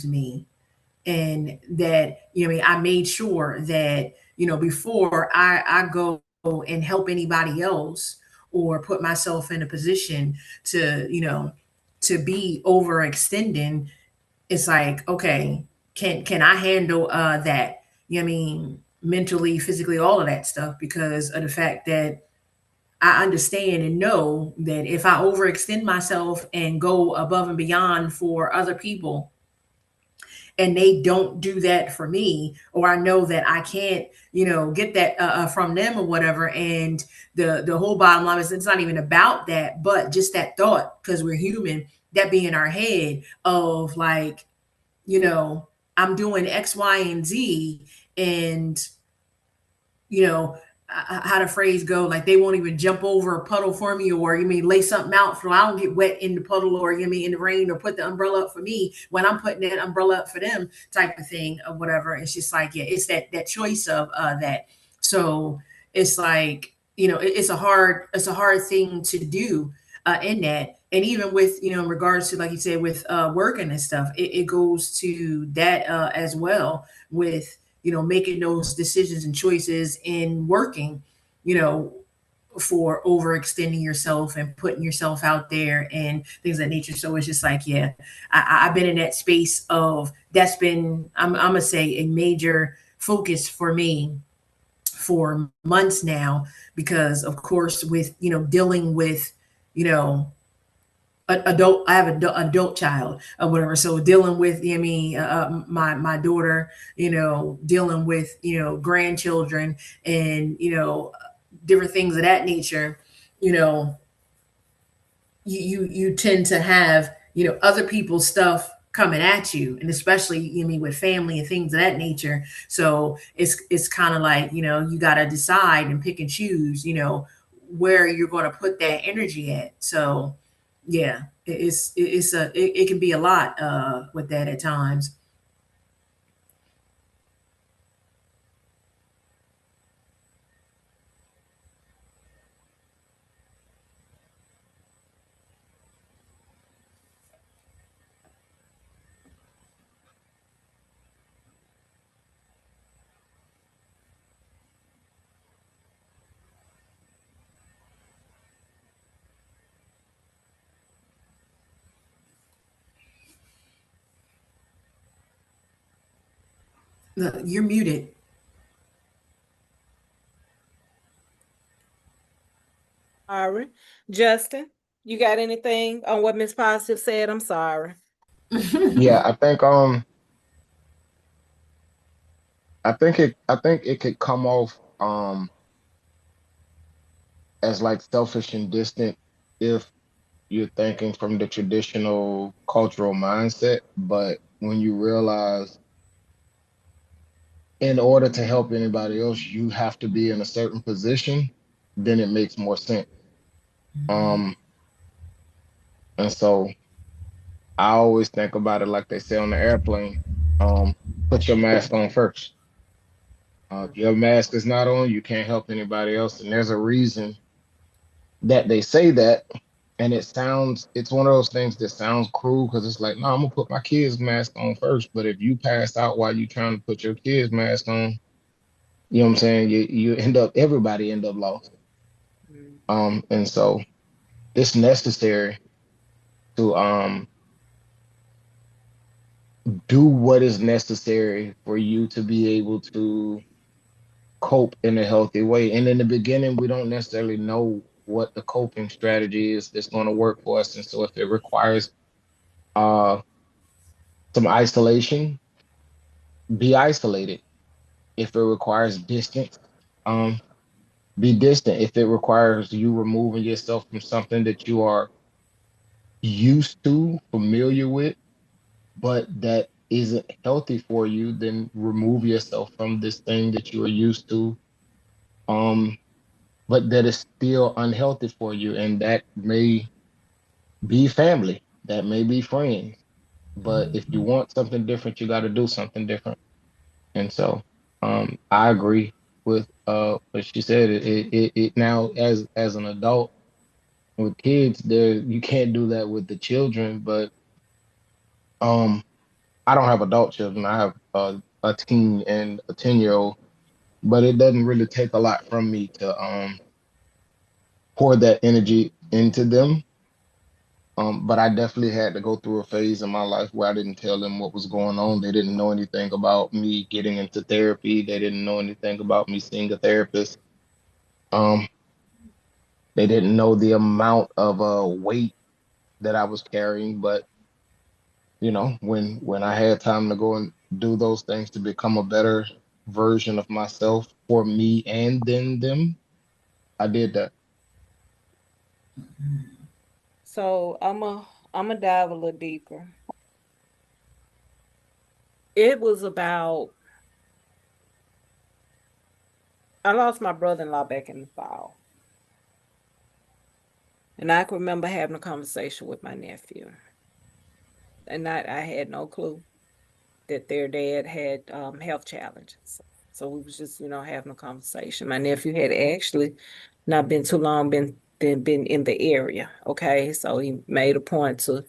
used me, and that, I made sure that, before I go and help anybody else or put myself in a position to, to be overextending, it's like, okay, can I handle that? Mentally, physically, all of that stuff, because of the fact that I understand and know that if I overextend myself and go above and beyond for other people, and they don't do that for me, or I know that I can't, get that from them or whatever. And the whole bottom line is, it's not even about that, but just that thought, because we're human, that be in our head of like, you know I'm doing X, Y, and Z, and how the phrase go, like they won't even jump over a puddle for me, or you mean lay something out so I don't get wet in the puddle, or in the rain, or put the umbrella up for me when I'm putting that umbrella up for them, type of thing, or whatever. It's just like, yeah, it's that choice of that. So it's like, it's a hard thing to do in that. And even with, in regards to, like you said, with working and stuff, it goes to that as well, with making those decisions and choices in working, you know, for overextending yourself and putting yourself out there and things of that nature. So it's just like, yeah, I've been in that space of, that's been, I'm gonna say, a major focus for me for months now, because of course, with dealing with, you know adult, I have an adult child or whatever, so dealing with, my daughter, dealing with, grandchildren, and different things of that nature. you know you tend to have, other people's stuff coming at you, and especially, with family and things of that nature. So it's kind of like, you got to decide and pick and choose, where you're going to put that energy at. So yeah, it can be a lot with that at times. You're muted. Sorry. Justin, you got anything on what Miss Positive said? I'm sorry. Yeah, I think it could come off as like selfish and distant if you're thinking from the traditional cultural mindset, but when you realize in order to help anybody else, you have to be in a certain position, then it makes more sense. Mhm. Um, and so I always think about it like they say on the airplane. Um, put your mask on first. If your mask is not on, you can't help anybody else. And there's a reason that they say that. And it's one of those things that sounds cruel because it's like, no, I'm gonna put my kid's mask on first. But if you pass out while you trying to put your kid's mask on, you know what I'm saying? Everybody end up lost. And so it's necessary to do what is necessary for you to be able to cope in a healthy way. And in the beginning, we don't necessarily know what the coping strategy is that's going to work for us. And so if it requires uh some isolation, be isolated. If it requires distance, um, be distant. If it requires you removing yourself from something that you are used to, familiar with, but that isn't healthy for you, then remove yourself from this thing that you are used to, um, but that is still unhealthy for you. And that may be family, that may be friends. But if you Mhm. want something different, you got to do something different. And so I agree with what she said. It now as an adult with kids, there you can't do that with the children, but um I don't have adult children. I have a teen and a 10-year-old, but it doesn't really take a lot from me to pour that energy into them. But I definitely had to go through a phase in my life where I didn't tell them what was going on. They didn't know anything about me getting into therapy. They didn't know anything about me seeing a therapist. Um, they didn't know the amount of weight that I was carrying. But when I had time to go and do those things to become a better version of myself for me and then them, I did that. So I'm a dive a little deeper. It was about I lost my brother-in-law back in the fall. And I can remember having a conversation with my nephew. And I had no clue that their dad had health challenges. So we was just, having a conversation. My nephew had actually not been too long been in the area. Okay. So he made a point to,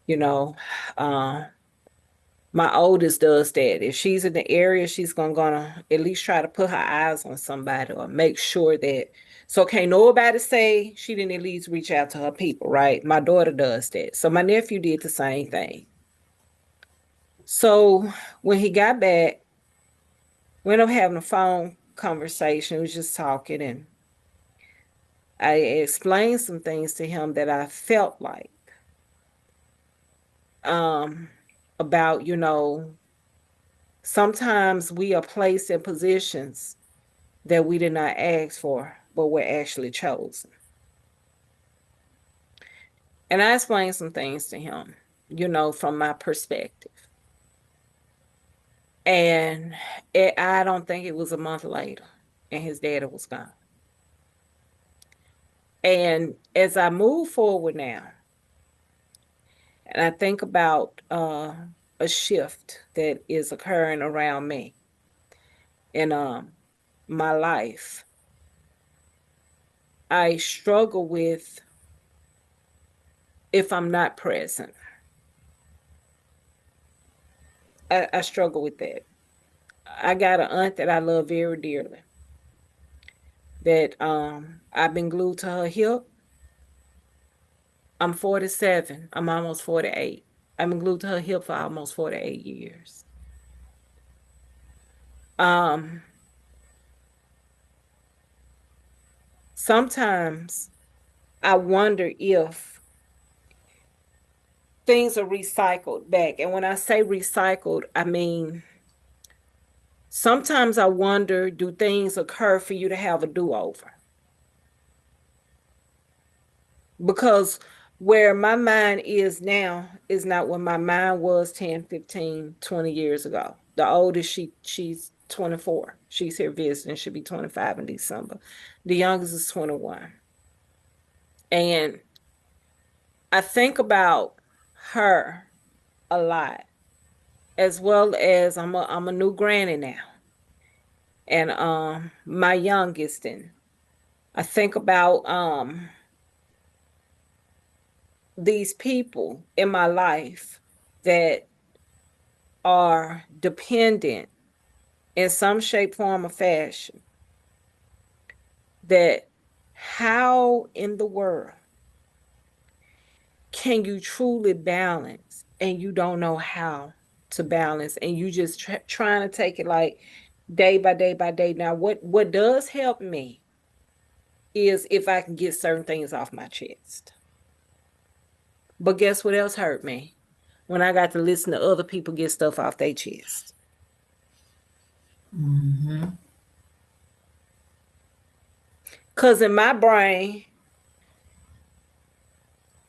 you know, uh, my oldest does that. If she's in the area, she's gonna at least try to put her eyes on somebody or make sure that so can't nobody say she didn't at least reach out to her people, right? My daughter does that. So my nephew did the same thing. So when he got back, we ended up having a phone conversation. We was just talking and I explained some things to him that I felt like um about, sometimes we are placed in positions that we did not ask for, but were actually chosen. And I explained some things to him, from my perspective. And I don't think it was a month later, and his daddy was gone. And as I move forward now, and I think about a shift that is occurring around me in my life, I struggle with if I'm not present. I struggle with that. I got an aunt that I love very dearly. That I've been glued to her hip. I'm 47. I'm almost 48. I've been glued to her hip for almost 48 years. Um, Sometimes I wonder if things are recycled back. And when I say recycled, I mean sometimes I wonder, do things occur for you to have a do-over? Because where my mind is now is not where my mind was 10, 15, 20 years ago. The oldest she's 24. She's here visiting. She'll be 25 in December. The youngest is 21. And I think about her a lot, as well as I'm a new granny now. And my youngest, and I think about these people in my life that are dependent in some shape, form, or fashion, that how in the world can you truly balance and you don't know how to balance and you just trying to take it like day by day by day. Now, what does help me is if I can get certain things off my chest. But guess what else hurt me? When I got to listen to other people get stuff off their chest. Mm-hmm. Because in my brain,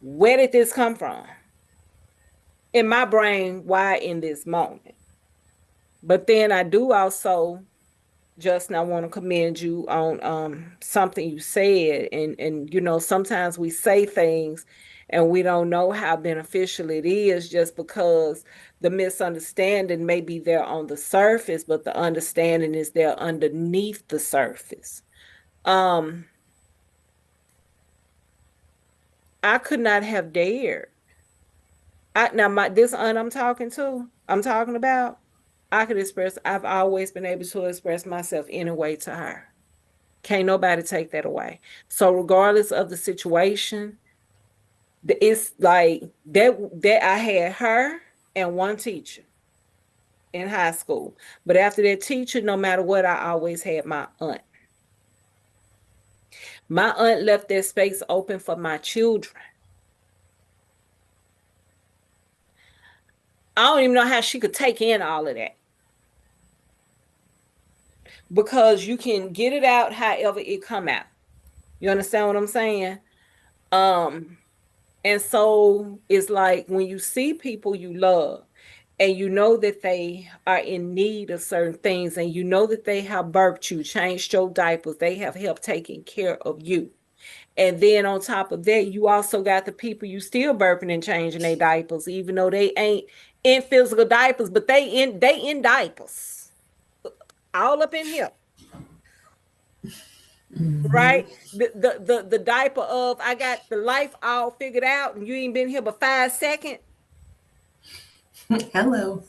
where did this come from? In my brain, why in this moment? But then I do also, Justin, I want to commend you on something you said. And sometimes we say things and we don't know how beneficial it is just because the misunderstanding may be there on the surface, but the understanding is there underneath the surface. I could not have dared. Now this aunt I'm talking to, I'm talking about, I've always been able to express myself in a way to her. Can't nobody take that away. So regardless of the situation, it's like that I had her and one teacher in high school. But after that teacher, no matter what, I always had my aunt. My aunt left that space open for my children. I don't even know how she could take in all of that. Because you can get it out however it come out. You understand what I'm saying? And so it's like when you see people you love and you know that they are in need of certain things and you know that they have birthed you, changed your diapers, they have helped taking care of you. And then on top of that, you also got the people you still burping and changing their diapers, even though they ain't in physical diapers, but they in diapers. All up in here. Right? The diaper of I got the life all figured out and you ain't been here but 5 seconds. Hello.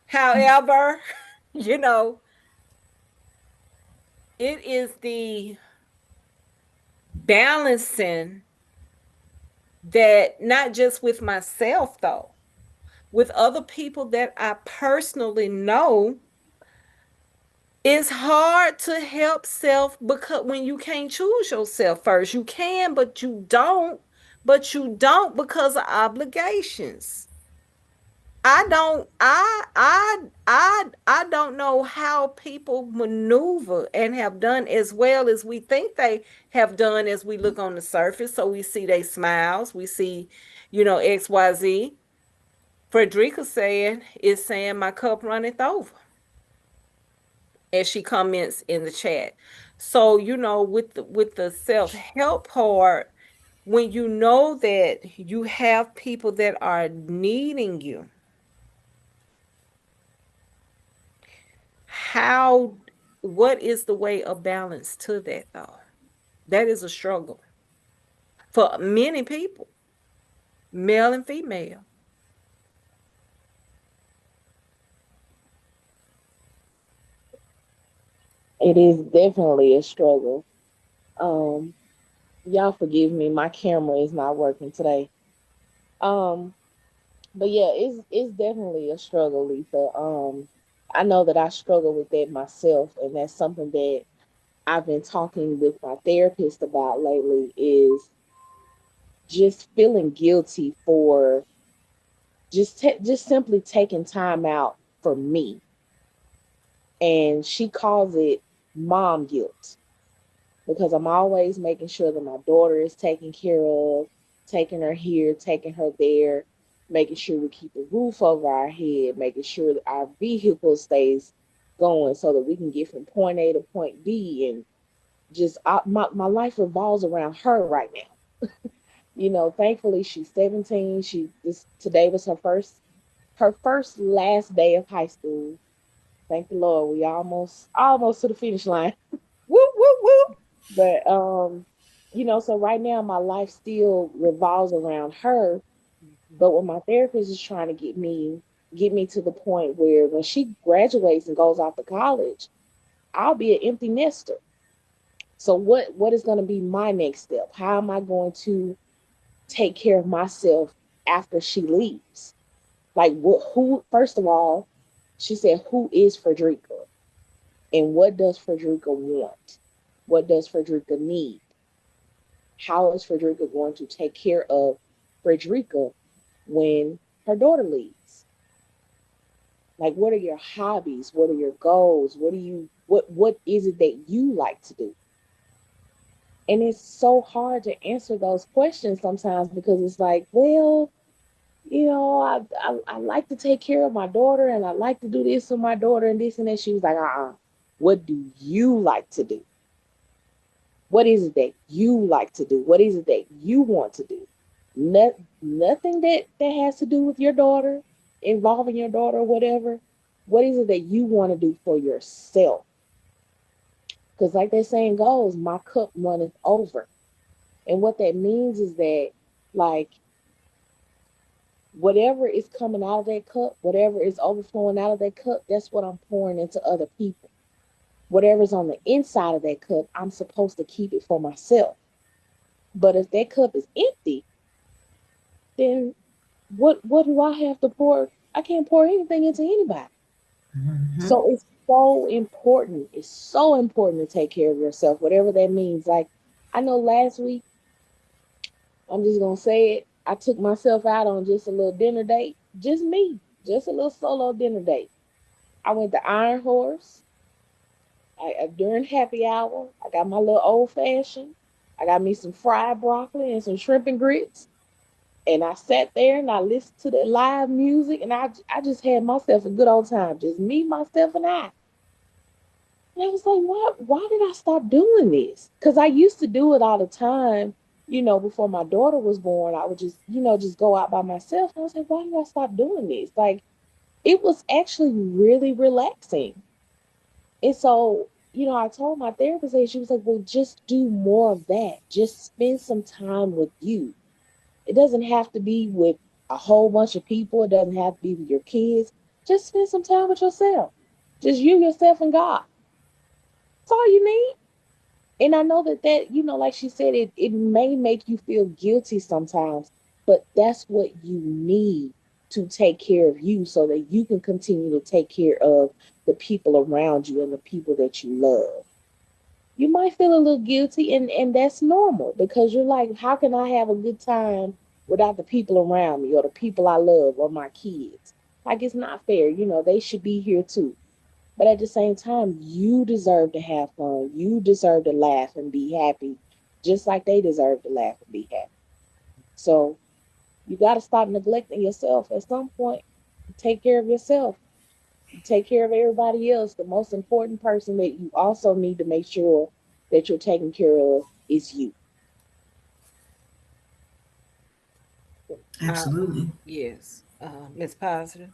However, you know, it is the balancing that not just with myself though, with other people that I personally know, it's hard to help self because when you can't choose yourself first, you can, but you don't because of obligations. I don't know how people maneuver and have done as well as we think they have done as we look on the surface. So we see they smiles, we see, XYZ. Frederica is saying my cup runneth over. As she comments in the chat. So, with the self-help part, when you know that you have people that are needing you, what is the way of balance to that though? That is a struggle for many people, male and female. It is definitely a struggle. Y'all forgive me, my camera is not working today. Um, but yeah, it's definitely a struggle, Lisa. I know that I struggle with that myself, and that's something that I've been talking with my therapist about lately is just feeling guilty for just simply taking time out for me. And she calls it mom guilt because I'm always making sure that my daughter is taken care of, taking her here, taking her there, making sure we keep a roof over our head, making sure that our vehicle stays going so that we can get from point A to point B. And just my life revolves around her right now. Thankfully she's 17. Today was her first last day of high school. Thank the Lord, we almost to the finish line. Whoop, whoop, whoop. But so right now my life still revolves around her. But what my therapist is trying to get me to the point where when she graduates and goes off to college, I'll be an empty nester. So what is going to be my next step? How am I going to take care of myself after she leaves? Like who first of all, she said, who is Frederica? And what does Frederica want? What does Frederica need? How is Frederica going to take care of Frederica when her daughter leaves? Like, what are your hobbies? What are your goals? What is it that you like to do? And it's so hard to answer those questions sometimes because it's like, well, I like to take care of my daughter and I like to do this with my daughter and this and that. She was like, what do you like to do? What is it that you like to do? What is it that you want to do? Nothing that has to do with your daughter, involving your daughter, or whatever. What is it that you want to do for yourself? Because like that saying goes, my cup runneth over. And what that means is that, like, whatever is coming out of that cup, whatever is overflowing out of that cup, that's what I'm pouring into other people. Whatever's on the inside of that cup, I'm supposed to keep it for myself. But if that cup is empty, then what do I have to pour? I can't pour anything into anybody. Mhm. So it's so important. It's so important to take care of yourself, whatever that means. Like, I know last week, I'm just gonna say it. I took myself out on just a little dinner date, just me, just a little solo dinner date. I went to Iron Horse. During happy hour, I got my little old fashioned. I got me some fried broccoli and some shrimp and grits. And I sat there and I listened to the live music, and I just had myself a good old time, just me, myself, and I. And I was like, why did I stop doing this? Because I used to do it all the time, before my daughter was born. I would just go out by myself. And I was like, why did I stop doing this? Like, it was actually really relaxing. And so, I told my therapist, and she was like, well, just do more of that. Just spend some time with you. It doesn't have to be with a whole bunch of people. It doesn't have to be with your kids. Just spend some time with yourself. Just you, yourself, and God. That's all you need. And I know that, like she said, it may make you feel guilty sometimes, but that's what you need to take care of you so that you can continue to take care of the people around you and the people that you love. You might feel a little guilty, and that's normal, because you're like, how can I have a good time without the people around me or the people I love or my kids? Like, it's not fair. They should be here too. But at the same time, you deserve to have fun. You deserve to laugh and be happy, just like they deserve to laugh and be happy. So you got to stop neglecting yourself at some point. Take care of yourself. Take care of everybody else. The most important person that you also need to make sure that you're taking care of is you. Absolutely. Yes. Miss Positive.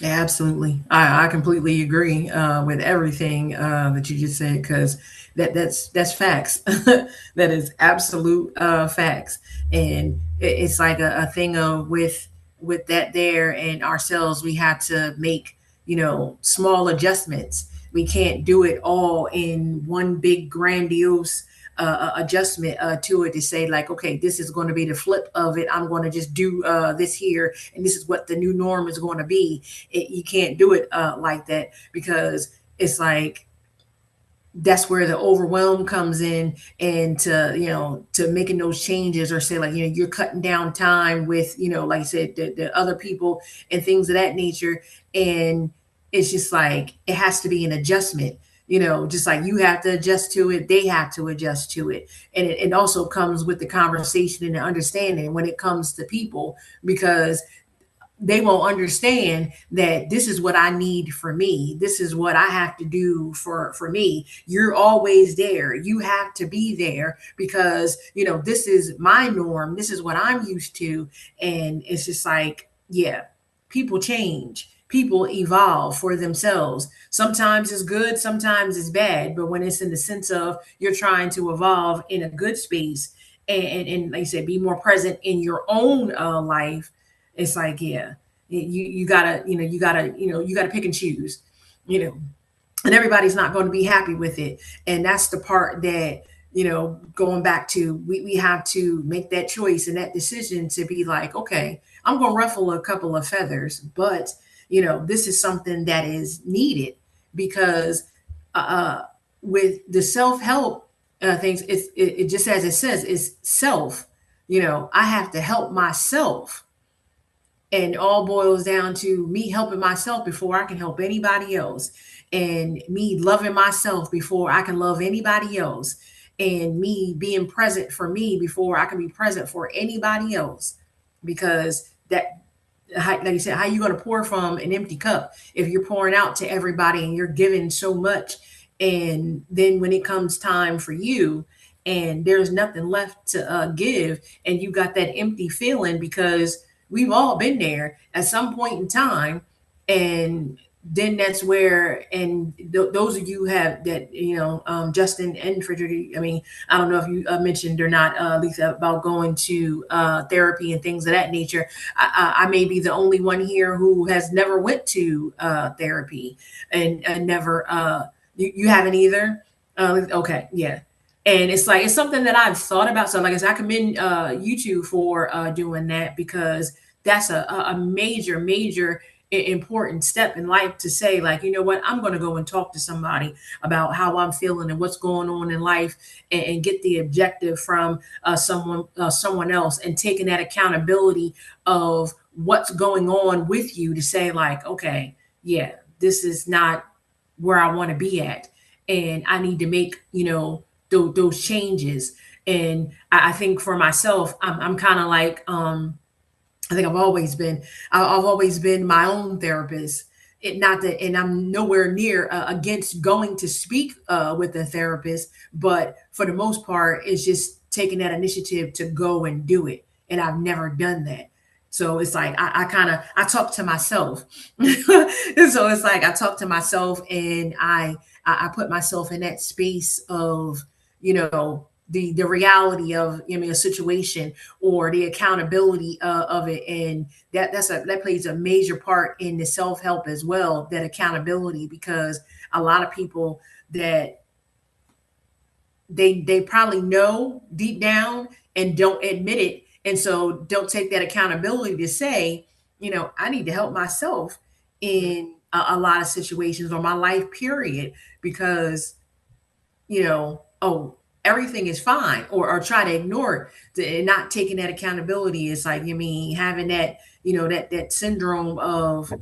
Yeah, absolutely. I completely agree with everything that you just said, because that's facts. That is absolute facts, and it's like a thing of with that there and ourselves. We have to make small adjustments. We can't do it all in one big grandiose adjustment to it, to say like, okay, this is going to be the flip of it. I'm going to just do this here, and this is what the new norm is going to be. You can't do it like that, because it's like that's where the overwhelm comes in, and to making those changes, or say like you're cutting down time with like I said, the other people and things of that nature. And it's just like it has to be an adjustment, just like you have to adjust to it, they have to adjust to it. And it also comes with the conversation and the understanding when it comes to people, because they won't understand that this is what I need for me. This is what I have to do for me. You're always there. You have to be there, because this is my norm. This is what I'm used to. And it's just like, yeah, people change. People evolve for themselves. Sometimes it's good, sometimes it's bad. But when it's in the sense of you're trying to evolve in a good space, and like I said, be more present in your own life, it's like, yeah, you gotta you gotta pick and choose, you know and everybody's not going to be happy with it. And that's the part that, going back to, we have to make that choice and that decision to be like, okay, I'm going to ruffle a couple of feathers, but this is something that is needed, because uh with the self-help things, it just, as it says, is self. I have to help myself, and all boils down to me helping myself before I can help anybody else, and me loving myself before I can love anybody else, and me being present for me before I can be present for anybody else. Because that, like you said, how you going to pour from an empty cup if you're pouring out to everybody and you're giving so much, and then when it comes time for you and there's nothing left to give, and you got that empty feeling, because we've all been there at some point in time. And then that's where, and those of you have that, Justin and Frederick, I mean, I don't know if you mentioned or not, Lisa, about going to therapy and things of that nature. I may be the only one here who has never went to therapy, and never, you haven't either. Okay, yeah. And it's like, it's something that I've thought about. So like I said, I commend you two for doing that, because that's a major, major important step in life, to say, like, you know what, I'm going to go and talk to somebody about how I'm feeling and what's going on in life, and get the objective from someone else, and taking that accountability of what's going on with you, to say, like, okay, yeah, this is not where I want to be at, and I need to make, those changes. And I think for myself, I'm kind of like, I think I've always been my own therapist. It not that, and I'm nowhere near against going to speak with a therapist, but for the most part, it's just taking that initiative to go and do it. And I've never done that. So it's like, I kind of, I talk to myself. And so it's like, I talk to myself, and I put myself in that space of, the reality of, a situation, or the accountability of it. And that plays a major part in the self-help as well, that accountability, because a lot of people that they probably know deep down and don't admit it, and so don't take that accountability to say, I need to help myself in a lot of situations, or my life period, because, oh, everything is fine, or try to ignore it, and not taking that accountability. It's like, having that, that syndrome of,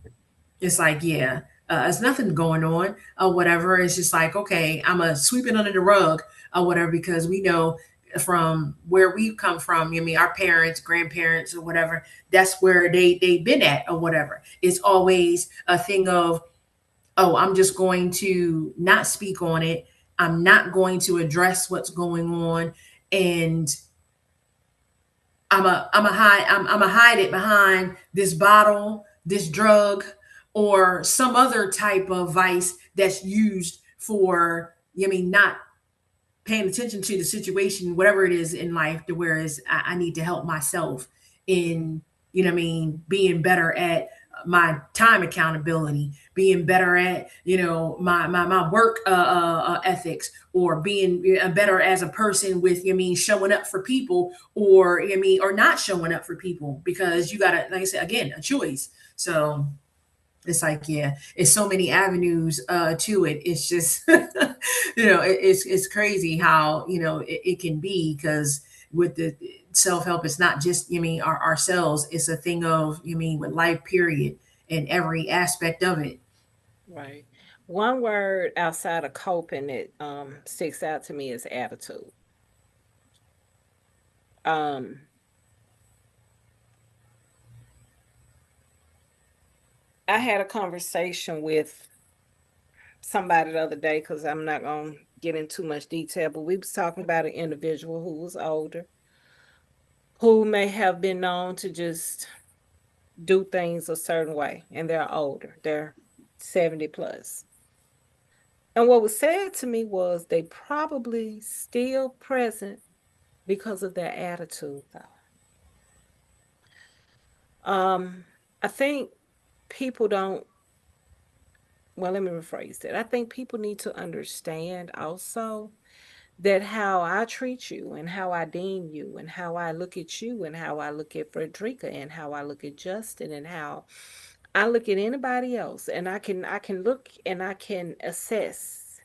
it's like, yeah, there's nothing going on, or whatever. It's just like, okay, I'm gonna sweep it under the rug, or whatever, because we know from where we've come from. Our parents, grandparents, or whatever. That's where they've been at, or whatever. It's always a thing of, oh, I'm just going to not speak on it. I'm not going to address what's going on, and I'm a hide it behind this bottle, this drug, or some other type of vice that's used for, not paying attention to the situation, whatever it is in life, to whereas I need to help myself in, being better at my time accountability, being better at, my work ethics, or being better as a person with, showing up for people, or, or not showing up for people, because you got to, like I said, again, a choice. So it's like, yeah, it's so many avenues to it. It's just, it's crazy how, it can be, because with the self-help, it's not just, ourselves. It's a thing of, with life period, and every aspect of it. Right. One word outside of coping that sticks out to me is attitude. Um, I had a conversation with somebody the other day, because I'm not gonna get into too much detail, but we was talking about an individual who was older, who may have been known to just do things a certain way, and they're older. They're 70 plus. And what was said to me was they probably still present because of their attitude, though. I think people don't, well, let me rephrase that. I think people need to understand also that how I treat you, and how I deem you, and how I look at you, and how I look at Frederica, and how I look at Justin, and how I look at anybody else, and I can look and I can assess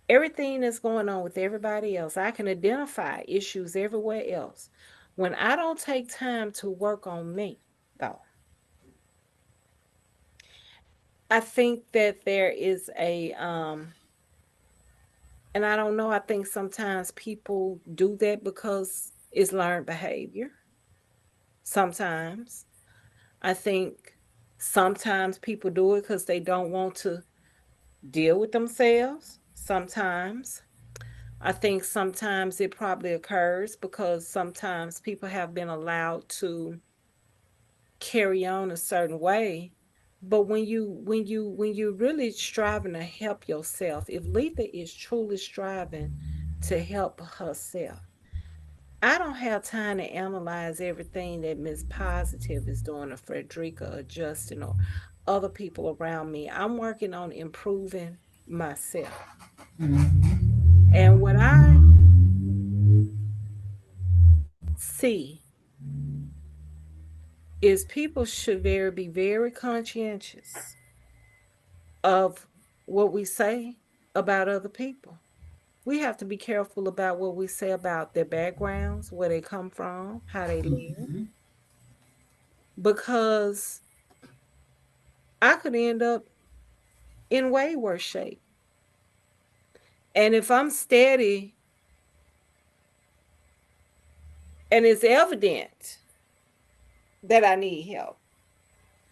everything that's going on with everybody else. I can identify issues everywhere else. When I don't take time to work on me, though, I think that there is a and I don't know, I think sometimes people do that because it's learned behavior. Sometimes. I think sometimes people do it because they don't want to deal with themselves. Sometimes. I think sometimes it probably occurs because sometimes people have been allowed to carry on a certain way But when you really striving to help yourself, if Letha is truly striving to help herself, I don't have time to analyze everything that Miss Positive is doing, or Frederica, or Justin, or other people around me. I'm working on improving myself. And what I see is people should be very conscientious of what we say about other people. We have to be careful about what we say about their backgrounds, where they come from, how they live, because I could end up in way worse shape. And if I'm steady and it's evident that I need help,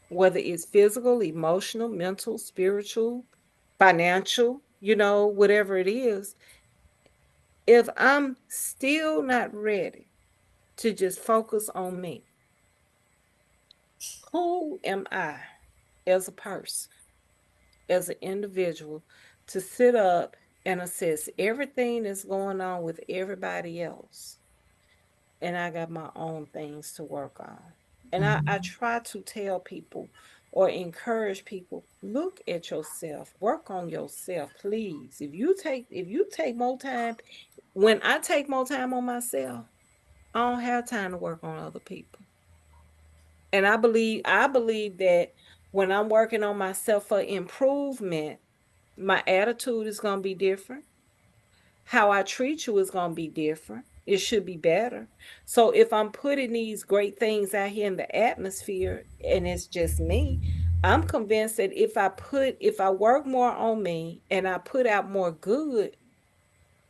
whether it's physical, emotional, mental, spiritual, financial, whatever it is, if I'm still not ready to just focus on me, who am I as a person, as an individual, to sit up and assess everything that's going on with everybody else? And I got my own things to work on. And I try to tell people or encourage people, look at yourself, work on yourself, please. If you take more time, when I take more time on myself, I don't have time to work on other people. And I believe that when I'm working on myself for improvement, my attitude is going to be different. How I treat you is going to be different. It should be better. So if I'm putting these great things out here in the atmosphere and it's just me, I'm convinced that if I work more on me and I put out more good,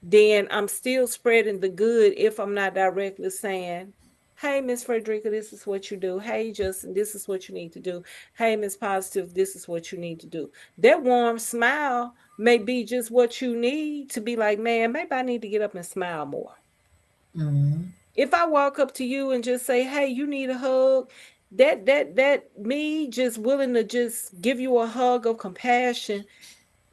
then I'm still spreading the good if I'm not directly saying, hey, Miss Frederica, this is what you do. Hey, Justin, this is what you need to do. Hey, Miss Positive, this is what you need to do. That warm smile may be just what you need to be like, man, maybe I need to get up and smile more. If I walk up to you and just say, hey, you need a hug, that me just willing to just give you a hug of compassion,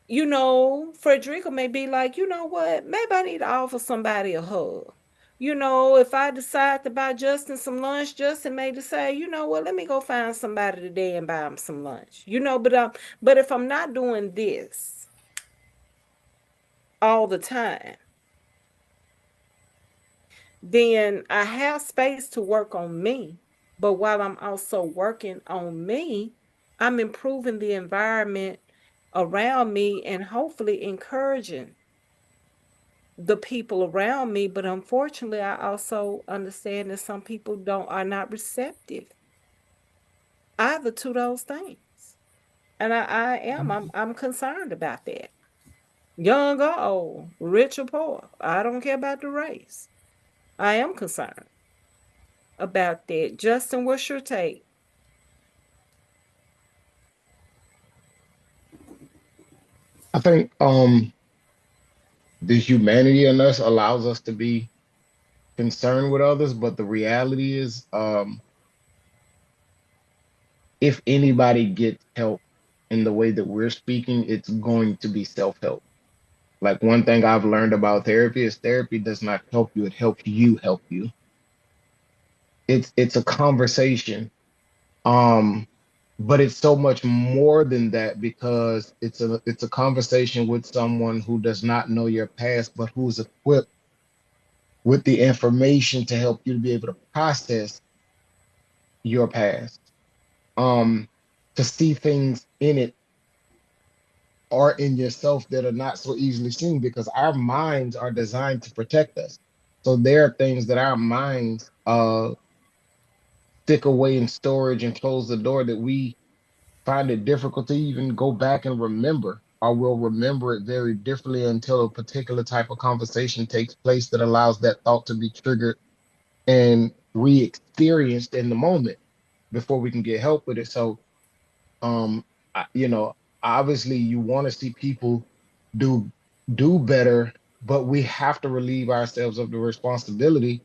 Frederica may be like, you know what? Maybe I need to offer somebody a hug. If I decide to buy Justin some lunch, Justin may decide, you know what? Let me go find somebody today and buy him some lunch. But if I'm not doing this all the time, then I have space to work on me. But while I'm also working on me, I'm improving the environment around me and hopefully encouraging the people around me. But unfortunately, I also understand that some people are not receptive either to those things. And I'm concerned about that. Young or old, rich or poor, I don't care about the race. I am concerned about that. Justin, what's your take? I think the humanity in us allows us to be concerned with others, but the reality is, if anybody gets help in the way that we're speaking, it's going to be self-help. Like, one thing I've learned about therapy is therapy does not help you, it helps you help you. It's a conversation. Um, but it's so much more than that, because it's a conversation with someone who does not know your past, but who's equipped with the information to help you to be able to process your past. Um, to see things in it or in yourself that are not so easily seen, because our minds are designed to protect us. So there are things that our minds stick away in storage and close the door, that we find it difficult to even go back and remember, or we'll remember it very differently until a particular type of conversation takes place that allows that thought to be triggered and re-experienced in the moment before we can get help with it. So, um, you know, obviously you want to see people do do better, but we have to relieve ourselves of the responsibility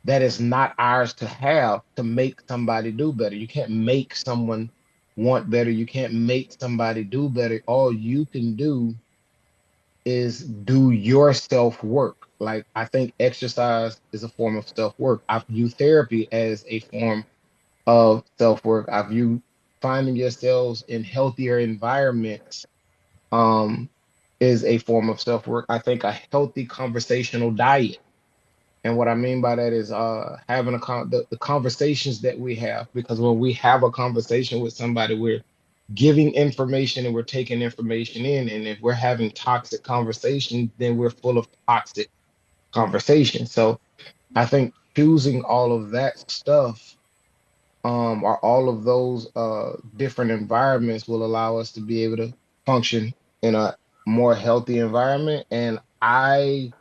that is not ours to have, to make somebody do better. You can't make someone want better. You can't make somebody do better. All you can do is do your self work. Like, I think exercise is a form of self work. I view therapy as a form of self work. I view finding yourselves in healthier environments um, is a form of self work. I think a healthy conversational diet. And what I mean by that is having the conversations that we have, because when we have a conversation with somebody, we're giving information and we're taking information in. And if we're having toxic conversation, then we're full of toxic conversation. So I think choosing all of that stuff or all of those different environments will allow us to be able to function in a more healthy environment. And I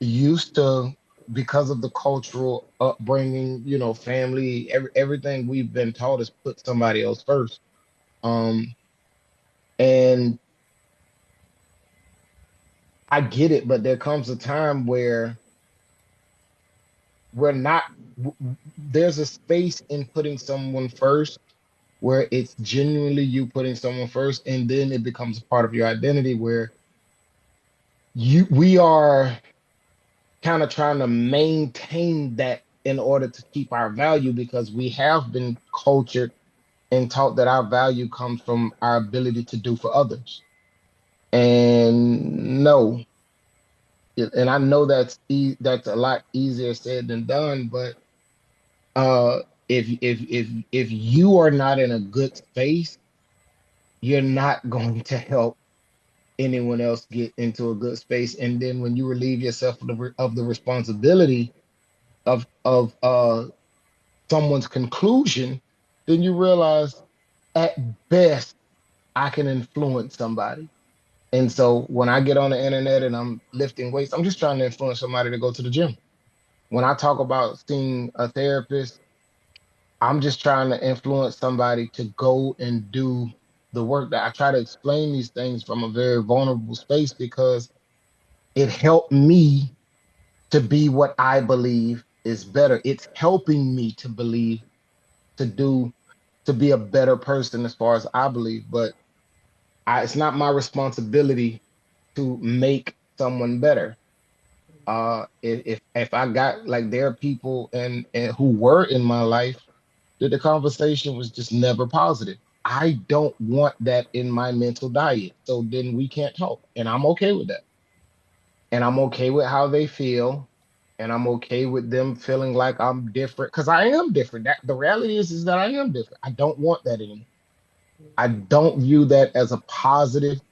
used to, because of the cultural upbringing, family, everything we've been taught is put somebody else first. Um, and I get it, but there comes a time where we're not, there's a space in putting someone first where it's genuinely you putting someone first, and then it becomes a part of your identity where we are kind of trying to maintain that in order to keep our value, because we have been cultured and taught that our value comes from our ability to do for others. And no, and I know that's a lot easier said than done, but uh if you are not in a good space, you're not going to help anyone else get into a good space. And then when you relieve yourself of the responsibility of someone's conclusion, then you realize at best I can influence somebody. And so when I get on the internet and I'm lifting weights, I'm just trying to influence somebody to go to the gym. When I talk about seeing a therapist, I'm just trying to influence somebody to go and do the work. That I try to explain these things from a very vulnerable space, because it helped me to be what I believe is better. It's helping me to believe, to do, to be a better person as far as I believe. But it's not my responsibility to make someone better. If I got, like, there are people and who were in my life that the conversation was just never positive. I don't want that in my mental diet. So then we can't talk. And I'm okay with that. And I'm okay with how they feel. And I'm okay with them feeling like I'm different, because I am different. That the reality is that I am different. I don't want that anymore. I don't view that as a positive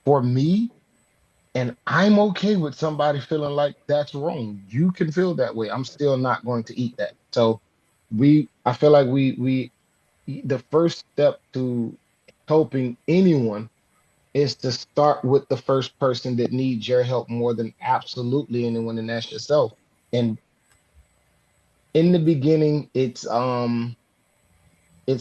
for me. And I'm okay with somebody feeling like that's wrong. You can feel that way. I'm still not going to eat that. So I feel like the first step to helping anyone is to start with the first person that needs your help more than absolutely anyone, and that's yourself. And in the beginning, it's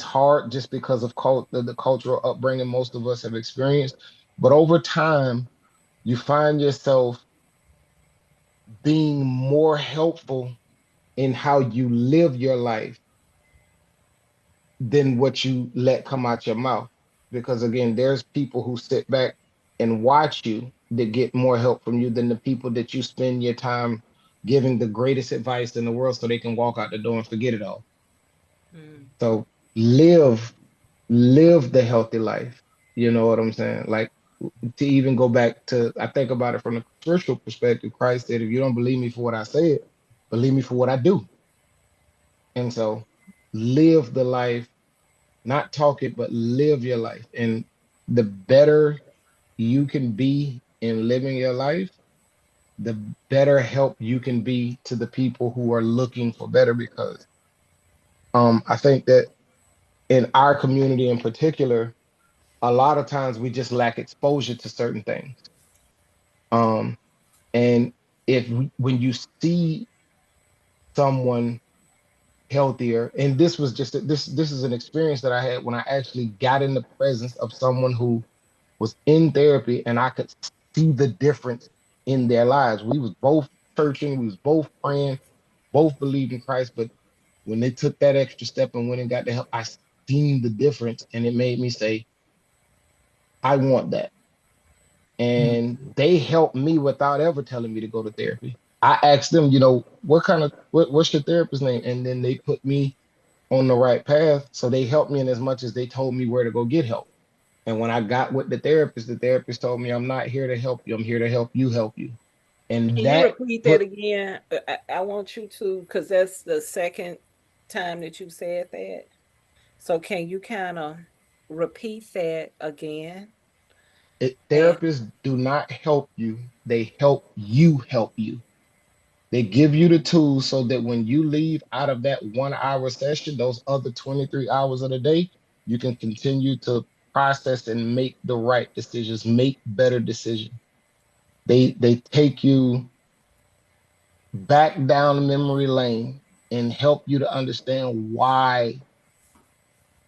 hard just because of the cultural upbringing most of us have experienced. But over time, you find yourself being more helpful in how you live your life than what you let come out your mouth. Because again, there's people who sit back and watch you that get more help from you than the people that you spend your time giving the greatest advice in the world so they can walk out the door and forget it all. Mm. So live, live the healthy life. You know what I'm saying? Like, to even go back to, I think about it from a spiritual perspective. Christ said, if you don't believe me for what I said, believe me for what I do. And so live the life, not talk it, but live your life. And the better you can be in living your life, the better help you can be to the people who are looking for better. Because I think that in our community in particular, a lot of times we just lack exposure to certain things. Um, and when you see someone healthier, and this was just this is an experience that I had when I actually got in the presence of someone who was in therapy, and I could see the difference in their lives. We was both churching, we was both praying, both believed in Christ, but when they took that extra step and went and got the help, seen the difference, and it made me say, I want that. And they helped me without ever telling me to go to therapy. I asked them, what's your therapist's name? And then they put me on the right path. So they helped me in as much as they told me where to go get help. And when I got with the therapist told me, I'm not here to help you. I'm here to help you. And Can you that repeat that put again? I want you to, because that's the second time that you said that. So can you kind of repeat that again? And therapists do not help you. They help you. They give you the tools so that when you leave out of that 1 hour session, those other 23 hours of the day, you can continue to process and make the right decisions, make better decisions. They take you back down memory lane and help you to understand why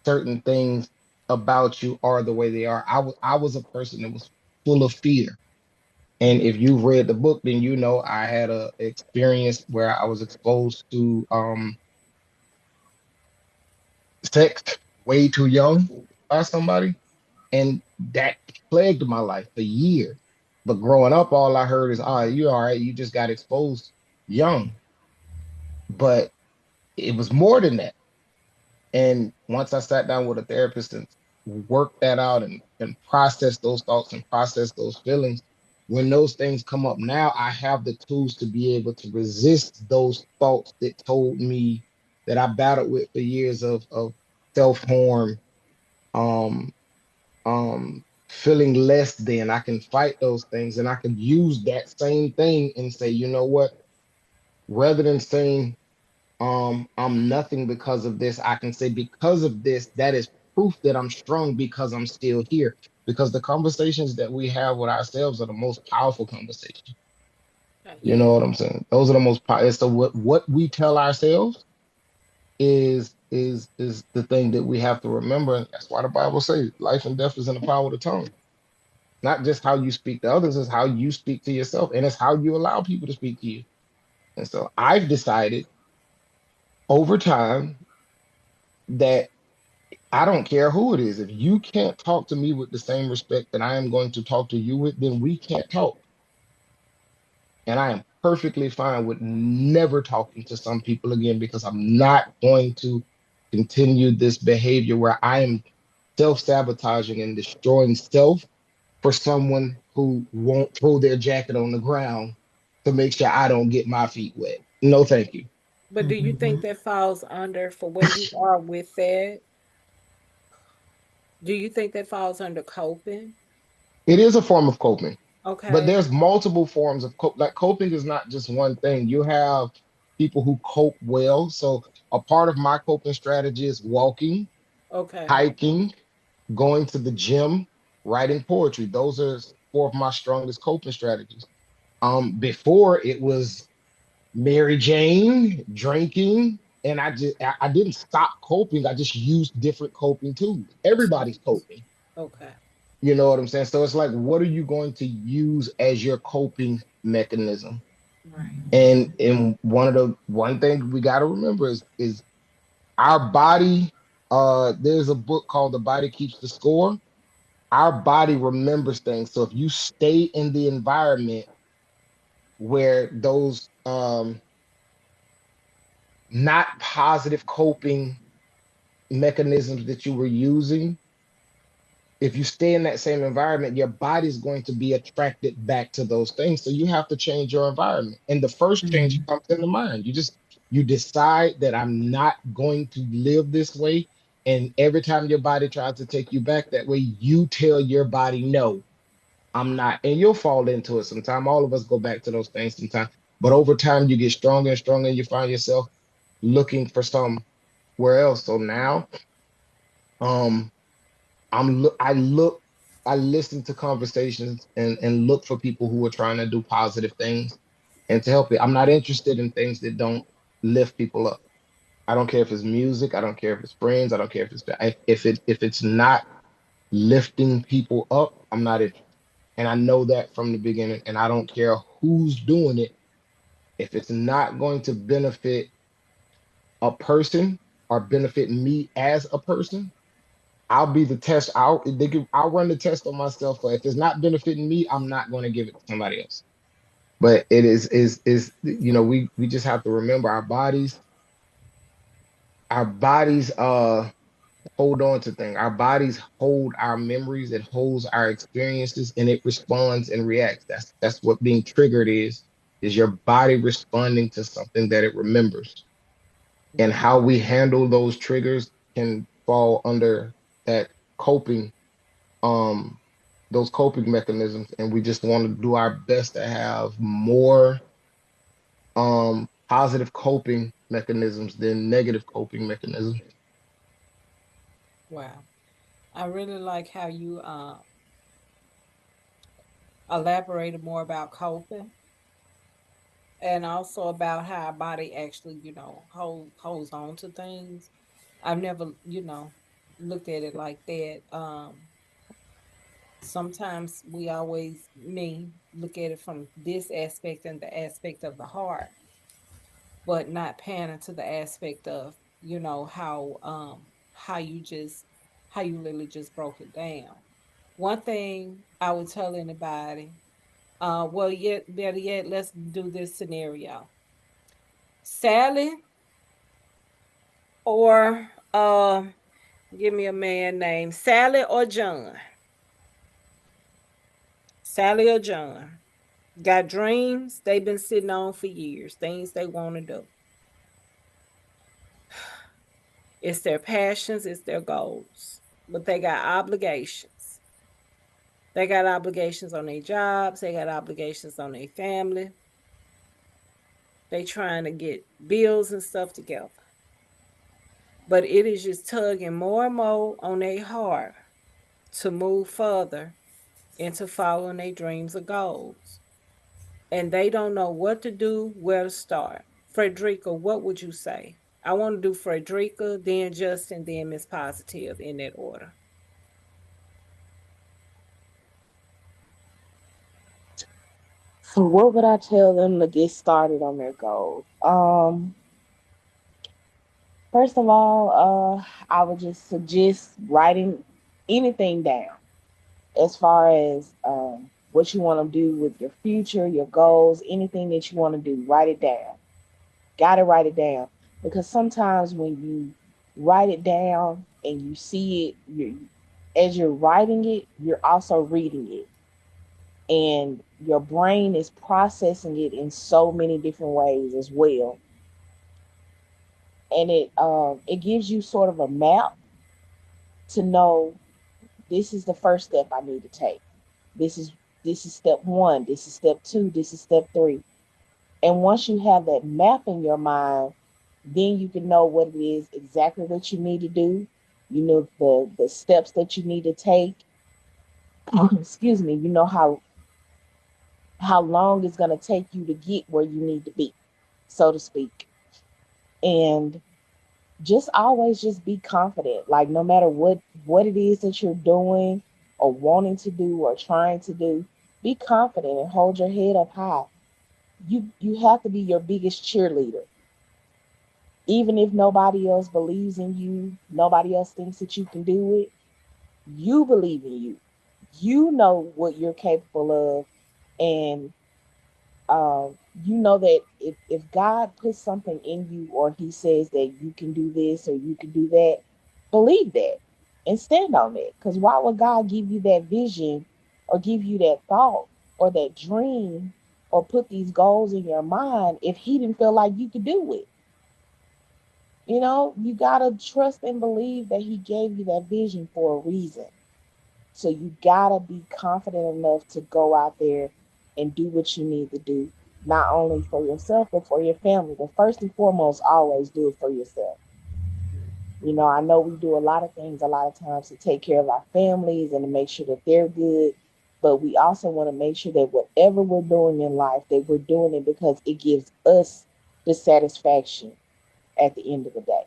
certain things about you are the way they are. I was a person that was full of fear. And if you've read the book, then you know I had a experience where I was exposed to sex way too young by somebody, and that plagued my life for years. But growing up, all I heard is, "Ah, you all right? You just got exposed young." But it was more than that. And once I sat down with a therapist and worked that out and process those thoughts and process those feelings, when those things come up now, I have the tools to be able to resist those thoughts that told me that I battled with for years of self-harm, um, feeling less than. I can fight those things and I can use that same thing and say, you know what? Rather than saying I'm nothing because of this, I can say because of this, that is proof that I'm strong because I'm still here. Because the conversations that we have with ourselves are the most powerful conversations. You know yes, what I'm saying? Those are the most powerful. So what we tell ourselves is the thing that we have to remember. And that's why the Bible says life and death is in the power of the tongue. Not just how you speak to others, it's how you speak to yourself, and it's how you allow people to speak to you. And so I've decided over time that I don't care who it is. If you can't talk to me with the same respect that I am going to talk to you with, then we can't talk. And I am perfectly fine with never talking to some people again because I'm not going to continue this behavior where I am self-sabotaging and destroying self for someone who won't throw their jacket on the ground to make sure I don't get my feet wet. No, thank you. but do you think that falls under for where you are with that? Do you think that falls under coping? It is a form of coping. But Okay, there's multiple forms of cope. Like coping is not just one thing. You have people who cope well. So a part of my coping strategy is walking, okay. hiking, going to the gym, writing poetry. Those are four of my strongest coping strategies. Before it was Mary Jane, drinking, and I didn't stop coping. I just used different coping tools. Everybody's coping. Okay. You know what I'm saying? So it's like, what are you going to use as your coping mechanism? Right. And one thing we got to remember is our body. There's a book called The Body Keeps the Score. Our body remembers things. So if you stay in the environment where those not positive coping mechanisms that you were using, if you stay in that same environment, your body's going to be attracted back to those things. So you have to change your environment. And the first change Mhm. comes in the mind. You decide that I'm not going to live this way. And every time your body tries to take you back that way, you tell your body, no, I'm not. And you'll fall into it sometime. All of us go back to those things sometime. But over time, you get stronger and stronger, and you find yourself looking for somewhere else. So now, um, I listen to conversations and look for people who are trying to do positive things and to help it. I'm not interested in things that don't lift people up. I don't care if it's music, I don't care if it's friends, I don't care if it's if it's not lifting people up, I'm not interested. And I know that from the beginning, and I don't care who's doing it. If it's not going to benefit a person, are benefiting me as a person, I'll be the test. I'll run the test on myself. But if it's not benefiting me, I'm not going to give it to somebody else. But it is we just have to remember our bodies hold on to things. Our bodies hold our memories, it holds our experiences, and it responds and reacts. That's what being triggered is your body responding to something that it remembers. And how we handle those triggers can fall under that coping, um, those coping mechanisms. And we just want to do our best to have more positive coping mechanisms than negative coping mechanisms. Wow. I really like how you elaborated more about coping and also about how our body actually, holds on to things. I've never, looked at it like that. Sometimes we always me look at it from this aspect and the aspect of the heart, but not paying to the aspect of, how you just how you literally just broke it down. One thing I would tell anybody, well, yet better yet, let's do this scenario. Sally or give me a man named Sally or John. Sally or John got dreams they've been sitting on for years, things they want to do. It's their passions, it's their goals, but they got obligations. They got obligations on their jobs, they got obligations on their family. They trying to get bills and stuff together. But it is just tugging more and more on their heart to move further into following their dreams or goals. And they don't know what to do, where to start. Frederica, what would you say? I want to do Frederica, then Justin, then Miss Positive in that order. So what would I tell them to get started on their goals? First of all, I would just suggest writing anything down as far as what you want to do with your future, your goals, anything that you want to do. Write it down. Got to write it down because sometimes when you write it down and you see it, as you're writing it, you're also reading it, and your brain is processing it in so many different ways as well, and it gives you sort of a map to know this is the first step I need to take. This is this is step one. This is step two. This is step three. And once you have that map in your mind, then you can know what it is exactly that you need to do. You know the steps that you need to take. Excuse me. You know how long it's going to take you to get where you need to be, so to speak. And just always just be confident. Like no matter what it is that you're doing or wanting to do or trying to do, be confident and hold your head up high. You have to be your biggest cheerleader. Even if nobody else believes in you, nobody else thinks that you can do it, you believe in you. You know what you're capable of, and you know that if God puts something in you or he says that you can do this or you can do that, believe that and stand on it. Because why would God give you that vision or give you that thought or that dream or put these goals in your mind if he didn't feel like you could do it? You know, you got to trust and believe that he gave you that vision for a reason. So you gotta be confident enough to go out there and do what you need to do, not only for yourself but for your family. But first and foremost, always do it for yourself. You know, I know we do a lot of things a lot of times to take care of our families and to make sure that they're good, but we also want to make sure that whatever we're doing in life, that we're doing it because it gives us the satisfaction at the end of the day.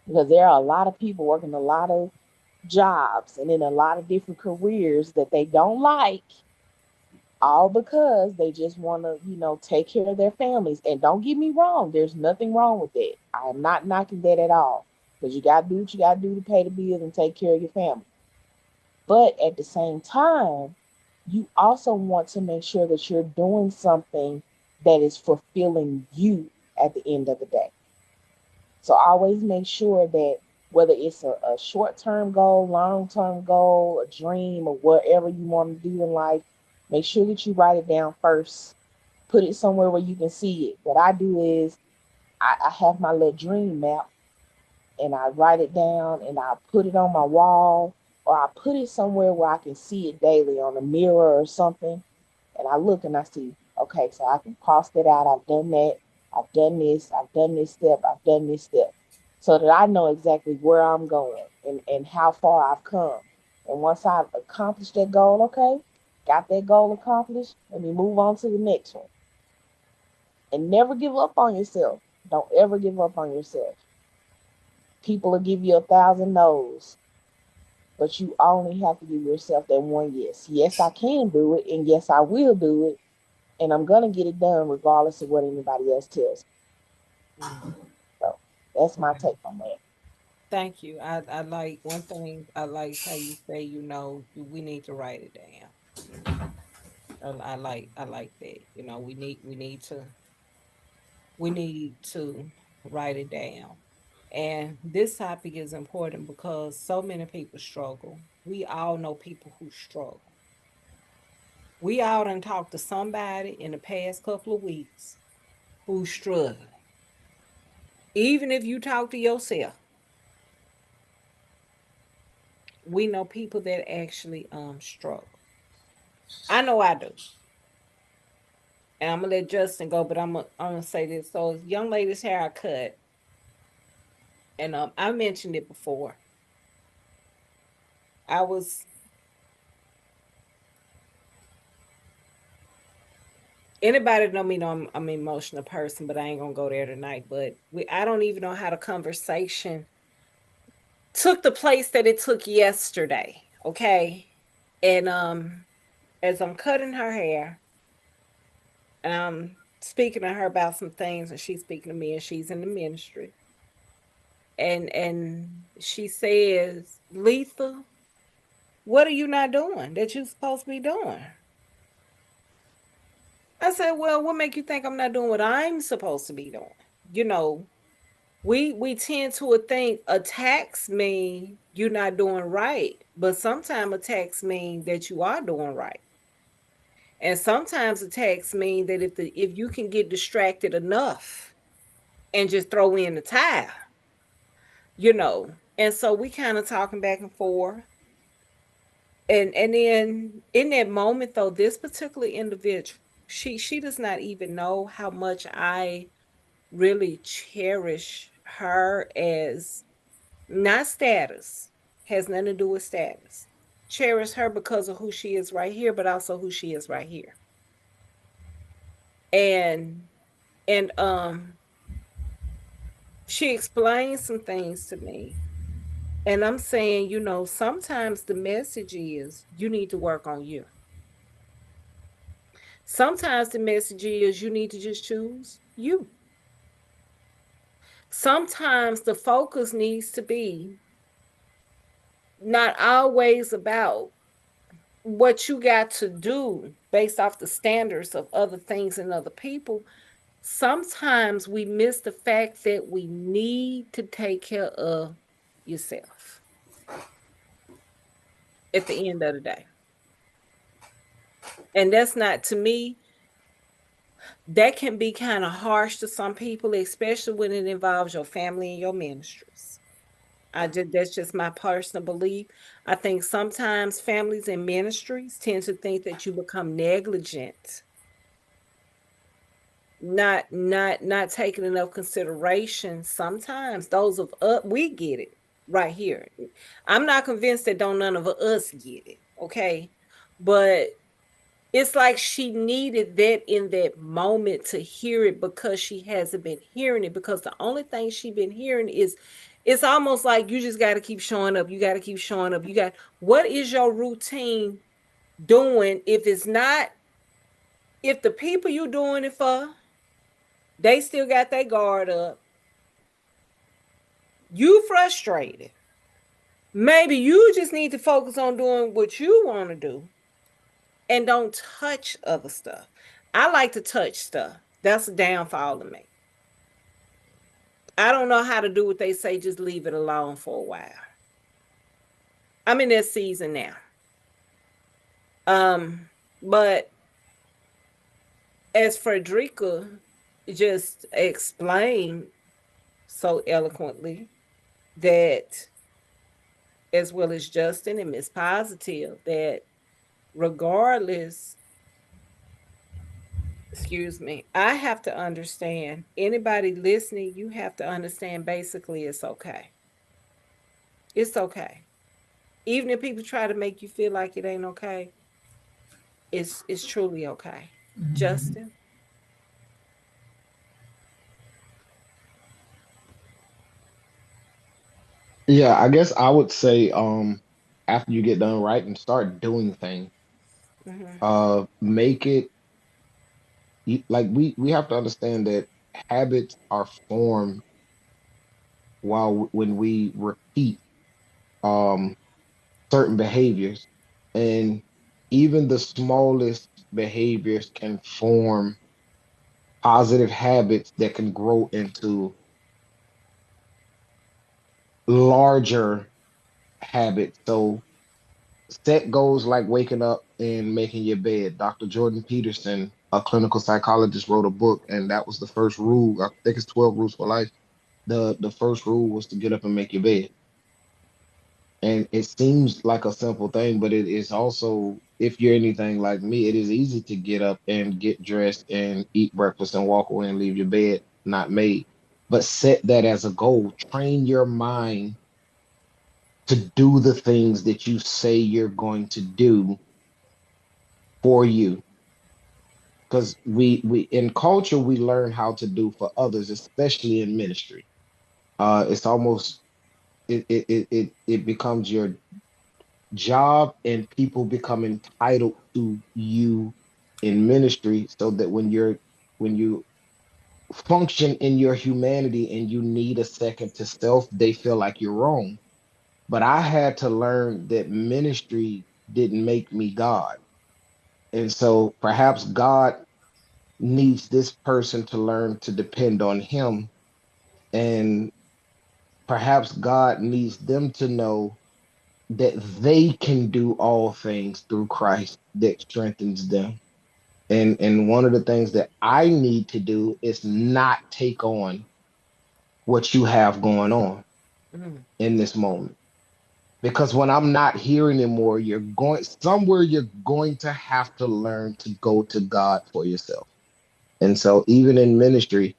Because there are a lot of people working a lot of jobs and in a lot of different careers that they don't like, all because they just want to, take care of their families. And don't get me wrong, there's nothing wrong with that. I'm not knocking that at all, because you got to do what you got to do to pay the bills and take care of your family. But at the same time, you also want to make sure that you're doing something that is fulfilling you at the end of the day. So always make sure that whether it's a short-term goal, long-term goal, a dream, or whatever you want to do in life, make sure that you write it down first. Put it somewhere where you can see it. What I do is I have my little dream map, and I write it down, and I put it on my wall, or I put it somewhere where I can see it daily on a mirror or something. And I look and I see, okay, so I can cross that out. I've done that. I've done this. I've done this step. I've done this step. So that I know exactly where I'm going and how far I've come. And once I've accomplished that goal, okay, got that goal accomplished, let me move on to the next one. And never give up on yourself. Don't ever give up on yourself. People will give you 1,000 no's, but you only have to give yourself that one yes. Yes, I can do it, and yes, I will do it, and I'm gonna get it done regardless of what anybody else tells me. So that's my take on that. Thank you. I like one thing. I like how you say, we need to write it down. I like that. We need to write it down. And this topic is important because so many people struggle. We all know people who struggle. We all done talked to somebody in the past couple of weeks who's struggling. Even if you talk to yourself, we know people that actually struggle. I know I do. And I'm gonna let Justin go, but I'm gonna say this. So young lady's hair I cut, and I mentioned it before. I was Anybody that know me know I'm an emotional person, but I ain't gonna go there tonight. But I don't even know how the conversation took the place that it took yesterday. Okay, and as I'm cutting her hair, and I'm speaking to her about some things, and she's speaking to me, and she's in the ministry, and she says, "Letha, what are you not doing that you're supposed to be doing?" I said, "Well, what make you think I'm not doing what I'm supposed to be doing?" You know, we tend to think attacks mean you're not doing right, but sometimes attacks mean that you are doing right. And sometimes attacks mean that if you can get distracted enough and just throw in the towel, you know. And so we kind of talking back and forth. And then in that moment though, this particular individual, she does not even know how much I really cherish her as not status, has nothing to do with status. Cherish her because of who she is right here, but also who she is right here. And and she explained some things to me. And I'm saying, sometimes the message is you need to work on you. Sometimes the message is you need to just choose you. Sometimes the focus needs to be not always about what you got to do based off the standards of other things and other people. Sometimes we miss the fact that we need to take care of yourself at the end of the day. And that's not, to me, that can be kind of harsh to some people, especially when it involves your family and your ministries. That's just my personal belief. I think sometimes families and ministries tend to think that you become negligent, not taking enough consideration. Sometimes those of us, we get it right here. I'm not convinced that don't none of us get it, okay? But it's like she needed that in that moment to hear it because she hasn't been hearing it, because the only thing she's been hearing is it's almost like you just got to keep showing up. You got to keep showing up. What is your routine doing if it's not if the people you doing it for, they still got their guard up, you frustrated. Maybe you just need to focus on doing what you want to do and don't touch other stuff. I like to touch stuff. That's a downfall to me. I don't know how to do what they say, just leave it alone for a while. I'm in that season now. But as Frederica just explained so eloquently, that as well as Justin and Miss Positive, that regardless, excuse me, I have to understand, anybody listening, you have to understand basically it's okay. It's okay. Even if people try to make you feel like it ain't okay, it's truly okay. Justin? Yeah, I guess I would say after you get done writing, start doing things. Mm-hmm. Make it like we have to understand that habits are formed when we repeat um certain behaviors, and even the smallest behaviors can form positive habits that can grow into larger habits. So set goals like waking up and making your bed. Dr. Jordan Peterson, a clinical psychologist, wrote a book, and that was the first rule. I think it's 12 Rules for Life. The first rule was to get up and make your bed. And it seems like a simple thing, but it is also, if you're anything like me, it is easy to get up and get dressed and eat breakfast and walk away and leave your bed not made. But set that as a goal. Train your mind to do the things that you say you're going to do for you. Because we in culture we learn how to do for others, especially in ministry. It's almost it becomes your job, and people become entitled to you in ministry, so that when you function in your humanity and you need a second to self, they feel like you're wrong. But I had to learn that ministry didn't make me God. And so perhaps God needs this person to learn to depend on him, and perhaps God needs them to know that they can do all things through Christ that strengthens them. And one of the things that I need to do is not take on what you have going on Mm. in this moment. Because when I'm not here anymore, you're going to have to learn to go to God for yourself. And so even in ministry,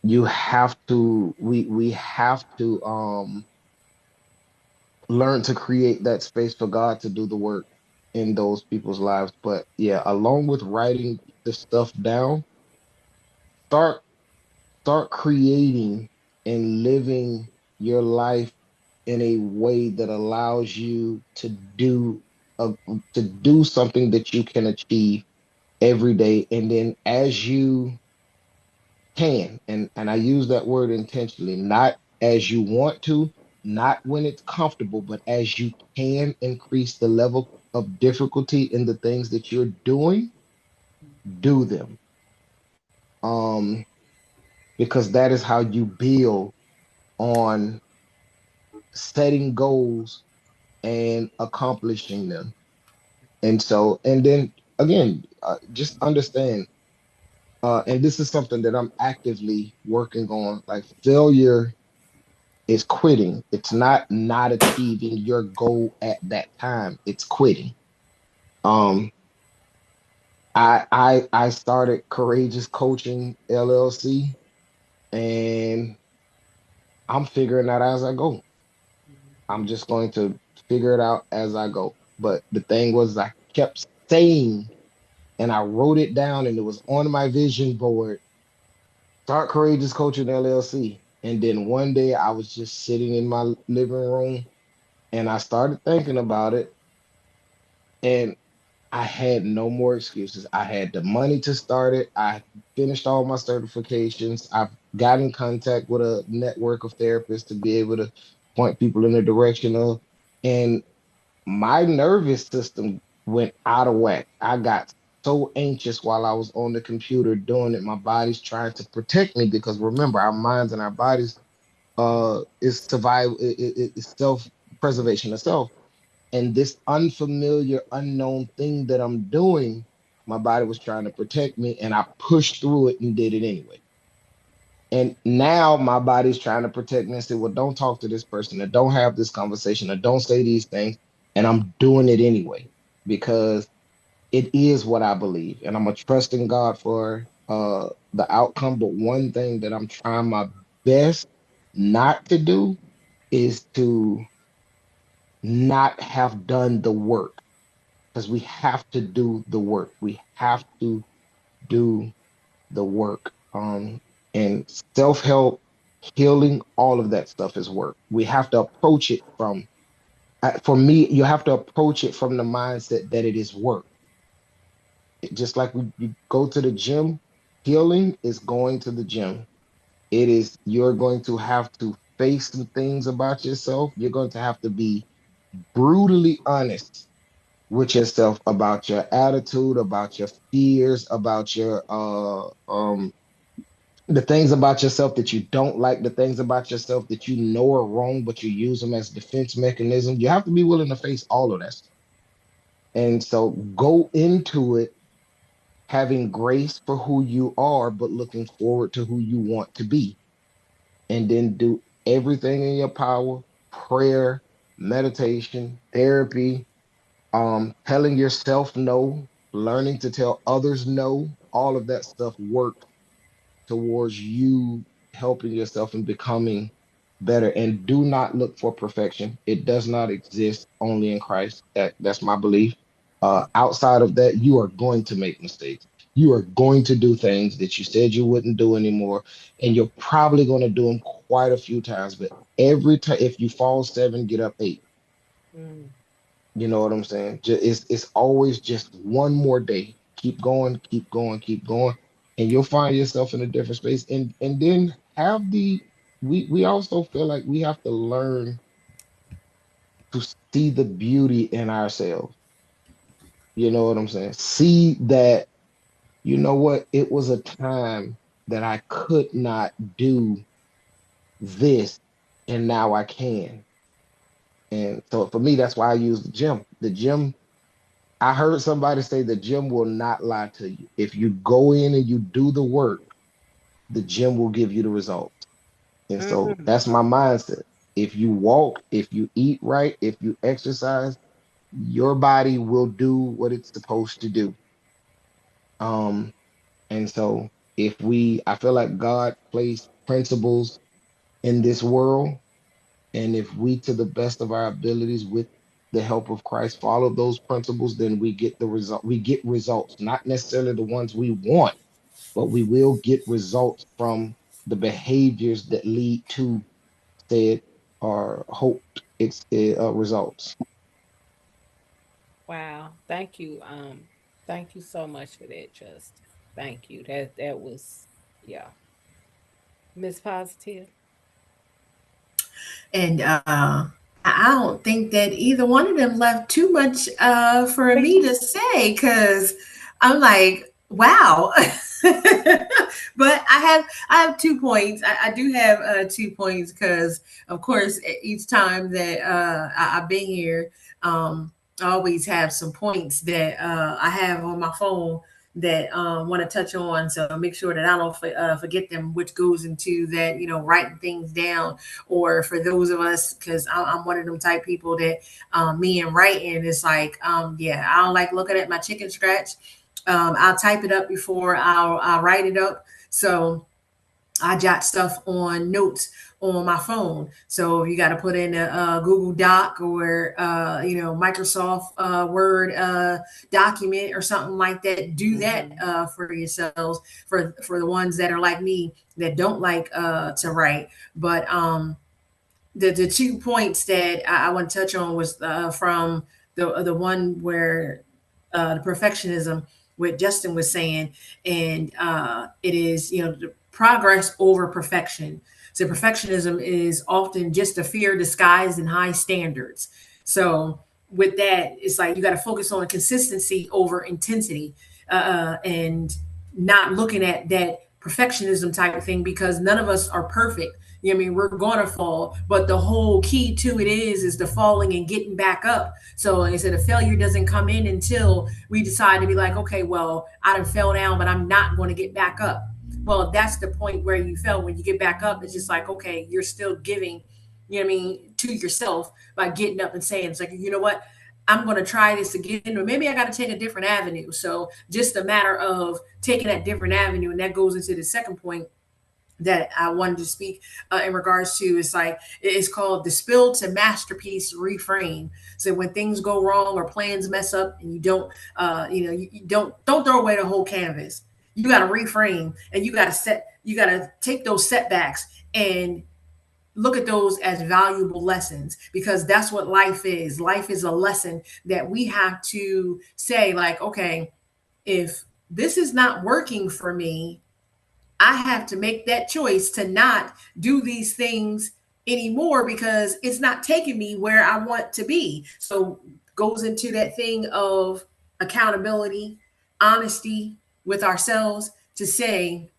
you have to we have to learn to create that space for God to do the work in those people's lives. But yeah, along with writing the stuff down, start start creating and living your life in a way that allows you a, to do something that you can achieve every day. And then as you can, and I use that word intentionally, not as you want to, not when it's comfortable, but as you can increase the level of difficulty in the things that you're doing, do them. Um, because that is how you build on setting goals and accomplishing them. And so, and then again, just understand, and this is something that I'm actively working on. Like failure is quitting. It's not achieving your goal at that time. It's quitting. Um, I started Courageous Coaching LLC, and I'm figuring out as I go. I'm just going to figure it out as I go. But the thing was, I kept saying, and I wrote it down, and it was on my vision board. Start Courageous Coaching LLC. And then one day I was just sitting in my living room, and I started thinking about it. And I had no more excuses. I had the money to start it. I finished all my certifications. I've got in contact with a network of therapists to be able to point people in the direction of. And my nervous system went out of whack. I got so anxious while I was on the computer doing it. My body's trying to protect me because remember, our minds and our bodies is survival, is self-preservation of self. And this unfamiliar, unknown thing that I'm doing, my body was trying to protect me, and I pushed through it and did it anyway. And now my body's trying to protect me and say, well, don't talk to this person, or don't have this conversation, or don't say these things. And I'm doing it anyway because it is what I believe. And I'm a trust in God for the outcome. But one thing that I'm trying my best not to do is to not have done the work, because we have to do the work. We have to do the work. And self-help, healing, all of that stuff is work. We have to approach it from, for me, you have to approach it from the mindset that it is work. Just like you go to the gym, healing is going to the gym. It is, you're going to have to face some things about yourself. You're going to have to be brutally honest with yourself about your attitude, about your fears, about your the things about yourself that you don't like, the things about yourself that you know are wrong, but you use them as defense mechanism. You have to be willing to face all of that stuff. And so go into it having grace for who you are, but looking forward to who you want to be. And then do everything in your power, prayer, meditation, therapy, telling yourself no, learning to tell others no, all of that stuff works towards you helping yourself and becoming better. And do not look for perfection. It does not exist, only in Christ. That's my belief. Outside of that, you are going to make mistakes. You are going to do things that you said you wouldn't do anymore, and you're probably going to do them quite a few times. But every time, if you fall seven, get up eight. Mm. You know what I'm saying? It's always just one more day. Keep going, keep going, keep going, and you'll find yourself in a different space. And then have the we also feel like we have to learn to see the beauty in ourselves. You know what I'm saying? See that, you know what, it was a time that I could not do this, and now I can. And so for me, that's why I use the gym. The gym, I heard somebody say the gym will not lie to you. If you go in and you do the work, the gym will give you the results. And so Mm. that's my mindset. If you walk, if you eat right, if you exercise, your body will do what it's supposed to do. Um, and so I feel like God placed principles in this world, and if we, to the best of our abilities, with the help of Christ, follow those principles, then we get the result. We get results, not necessarily the ones we want, but we will get results from the behaviors that lead to said or hoped results. Wow. Thank you. Thank you so much for that, Justin. Thank you. That was, yeah. Miss Positive. And I don't think that either one of them left too much for me to say, because I'm like, wow. But I have 2 points. I do have 2 points, because of course each time that I've been here, I always have some points that I have on my phone that want to touch on. So make sure that I don't forget them, which goes into that, writing things down. Or for those of us, because I'm one of them type people that me and writing is like, yeah, I don't like looking at my chicken scratch. I'll type it up before I'll write it up. So I jot stuff on notes on my phone. So if you got to put in a Google Doc, or Microsoft Word document or something like that, do that for yourselves. For the ones that are like me, that don't like to write. But the 2 points that I want to touch on was from the one where the perfectionism, what Justin was saying, and it is, you know, the progress over perfection. So perfectionism is often just a fear disguised in high standards. So with that, it's like you got to focus on consistency over intensity, and not looking at that perfectionism type of thing, because none of us are perfect. You know what I mean? We're gonna fall, but the whole key to it is the falling and getting back up. So like I said, a failure doesn't come in until we decide to be like, okay, well, I done fell down, but I'm not going to get back up. Well, that's the point where you fell. When you get back up, it's just like, okay, you're still giving, you know what I mean, to yourself by getting up and saying, it's like, you know what? I'm going to try this again, or maybe I got to take a different avenue. So just a matter of taking that different avenue. And that goes into the second point that I wanted to speak in regards to. It's like, it's called the spill to masterpiece reframe. So when things go wrong or plans mess up, and you don't, you don't throw away the whole canvas. You got to reframe, and you got to take those setbacks and look at those as valuable lessons, because that's what life is. Life is a lesson that we have to say, like, okay, if this is not working for me, I have to make that choice to not do these things anymore, because it's not taking me where I want to be. So goes into that thing of accountability, honesty with ourselves, to say,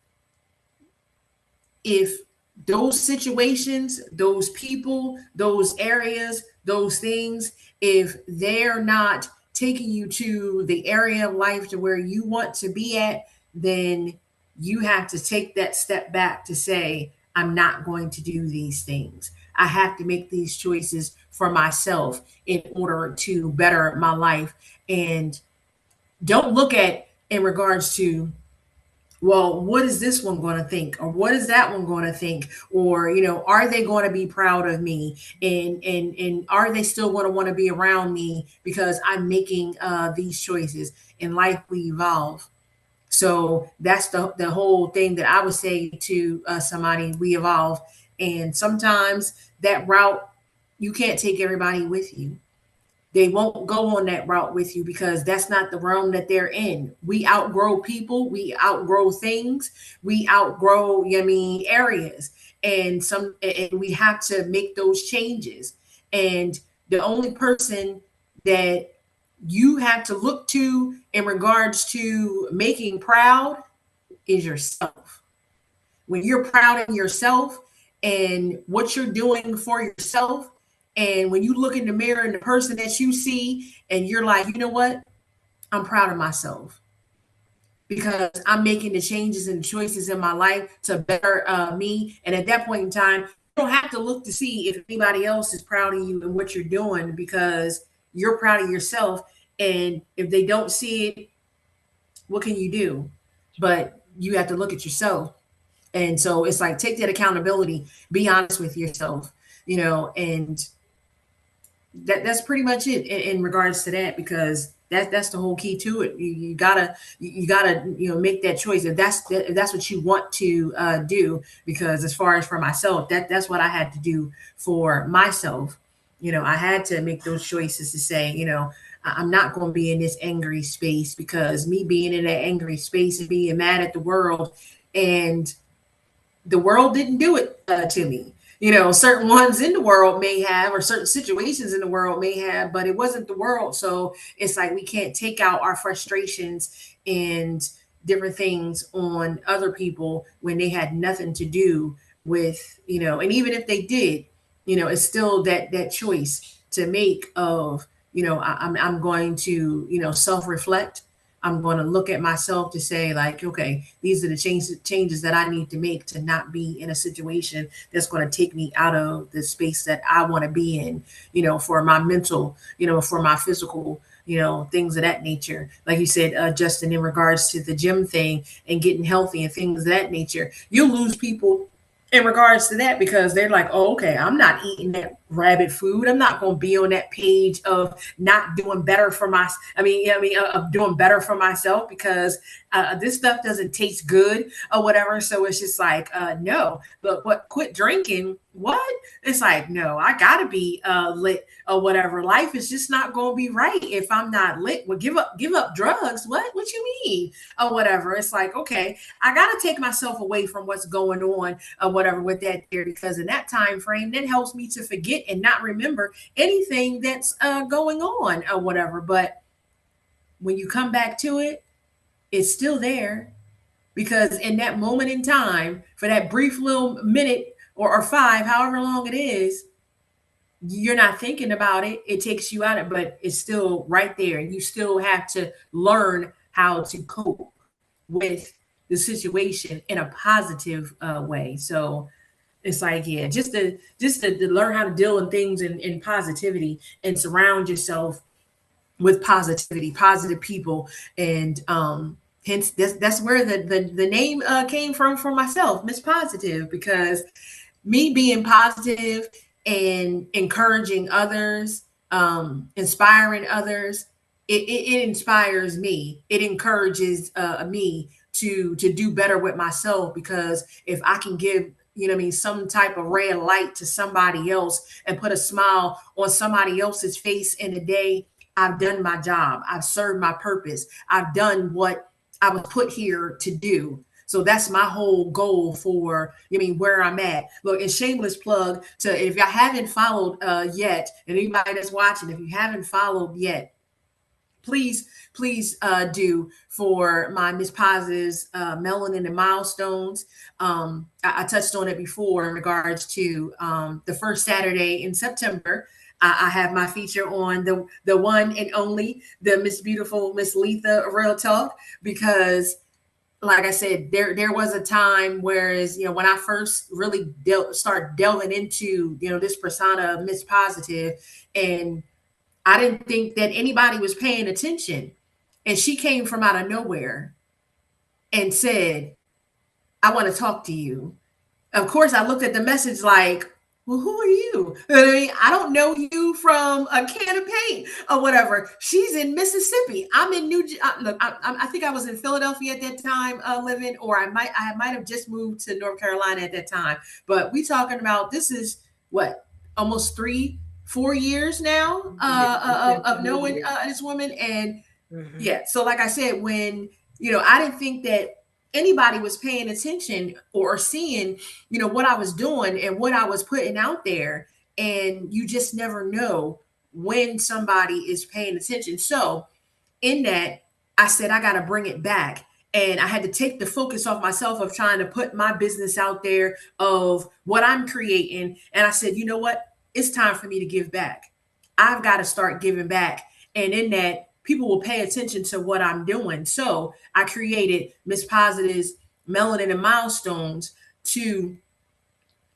if those situations, those people, those areas, those things, if they're not taking you to the area of life to where you want to be at, then you have to take that step back to say, I'm not going to do these things. I have to make these choices for myself in order to better my life. And don't look at in regards to, well, what is this one going to think, or what is that one going to think, or, you know, are they going to be proud of me, and are they still going to want to be around me because I'm making these choices. In life we evolve. So that's the whole thing that I would say to somebody. We evolve, and sometimes that route, you can't take everybody with you. They won't go on that route with you, because that's not the realm that they're in. We outgrow people, we outgrow things, we outgrow, you know what I mean, areas. And we have to make those changes. And the only person that you have to look to in regards to making proud is yourself. When you're proud of yourself and what you're doing for yourself, and when you look in the mirror and the person that you see, and you're like, you know what? I'm proud of myself, because I'm making the changes and choices in my life to better me. And at that point in time, you don't have to look to see if anybody else is proud of you and what you're doing, because you're proud of yourself. And if they don't see it, what can you do? But you have to look at yourself. And so it's like, take that accountability, be honest with yourself, you know, and that's pretty much it in regards to that, because that's the whole key to it. You gotta you know, make that choice if that's what you want to do. Because as far as for myself, that's what I had to do for myself. You know, I had to make those choices to say, you know, I'm not going to be in this angry space, because me being in that angry space and being mad at the world, and the world didn't do it to me. You know, certain ones in the world may have, or certain situations in the world may have, but it wasn't the world. So it's like, we can't take out our frustrations and different things on other people when they had nothing to do with, you know, and even if they did, you know, it's still that choice to make of, you know, I'm going to, you know, self-reflect. I'm going to look at myself to say, like, okay, these are the changes that I need to make to not be in a situation that's going to take me out of the space that I want to be in, you know, for my mental, you know, for my physical, you know, things of that nature. Like you said, Justin, in regards to the gym thing and getting healthy and things of that nature, you'll lose people in regards to that, because they're like, oh, okay, I'm not eating that rabid food. I'm not going to be on that page of not doing better for of doing better for myself because this stuff doesn't taste good or whatever. So it's just like, no, but what, quit drinking. What? It's like, no, I gotta be lit or whatever. Life is just not going to be right if I'm not lit. Well, give up drugs. What you mean or whatever? It's like, okay, I got to take myself away from what's going on or whatever with that there, because in that time frame, that helps me to forget and not remember anything that's going on or whatever. But when you come back to it, it's still there, because in that moment in time, for that brief little minute or five, however long it is, you're not thinking about it. It takes you out of it, but it's still right there. And you still have to learn how to cope with the situation in a positive way. So it's like, yeah, just to learn how to deal with things in positivity and surround yourself with positivity, positive people. And hence that's where the name came from for myself, Miss Positive, because me being positive and encouraging others, inspiring others, it inspires me. It encourages me to do better with myself, because if I can give, some type of ray of light to somebody else and put a smile on somebody else's face in a day, I've done my job. I've served my purpose. I've done what I was put here to do. So that's my whole goal for, where I'm at. Look, and shameless plug to, if y'all haven't followed yet, and anybody that's watching, if you haven't followed yet, please do, for my Miss Positive's Melanin and Milestones. I touched on it before in regards to the first Saturday in September. I have my feature on the one and only, the Miss Beautiful Miss Letha Real Talk, because like I said, there was a time, whereas, when I first really start delving into, this persona of Miss Positive, and I didn't think that anybody was paying attention. And she came from out of nowhere and said, I want to talk to you. Of course, I looked at the message like, well, who are you? I don't know you from a can of paint or whatever. She's in Mississippi. I'm in look, I think I was in Philadelphia at that time living, or I might have just moved to North Carolina at that time. But we talking about, this is what, almost 3-4 years now of knowing this woman. And yeah, so like I said, when, I didn't think that anybody was paying attention or seeing, what I was doing and what I was putting out there. And you just never know when somebody is paying attention. So in that, I said, I got to bring it back. And I had to take the focus off myself of trying to put my business out there of what I'm creating. And I said, you know what? It's time for me to give back. I've got to start giving back. And in that, people will pay attention to what I'm doing. So I created Miss Positive's Melanin and Milestones to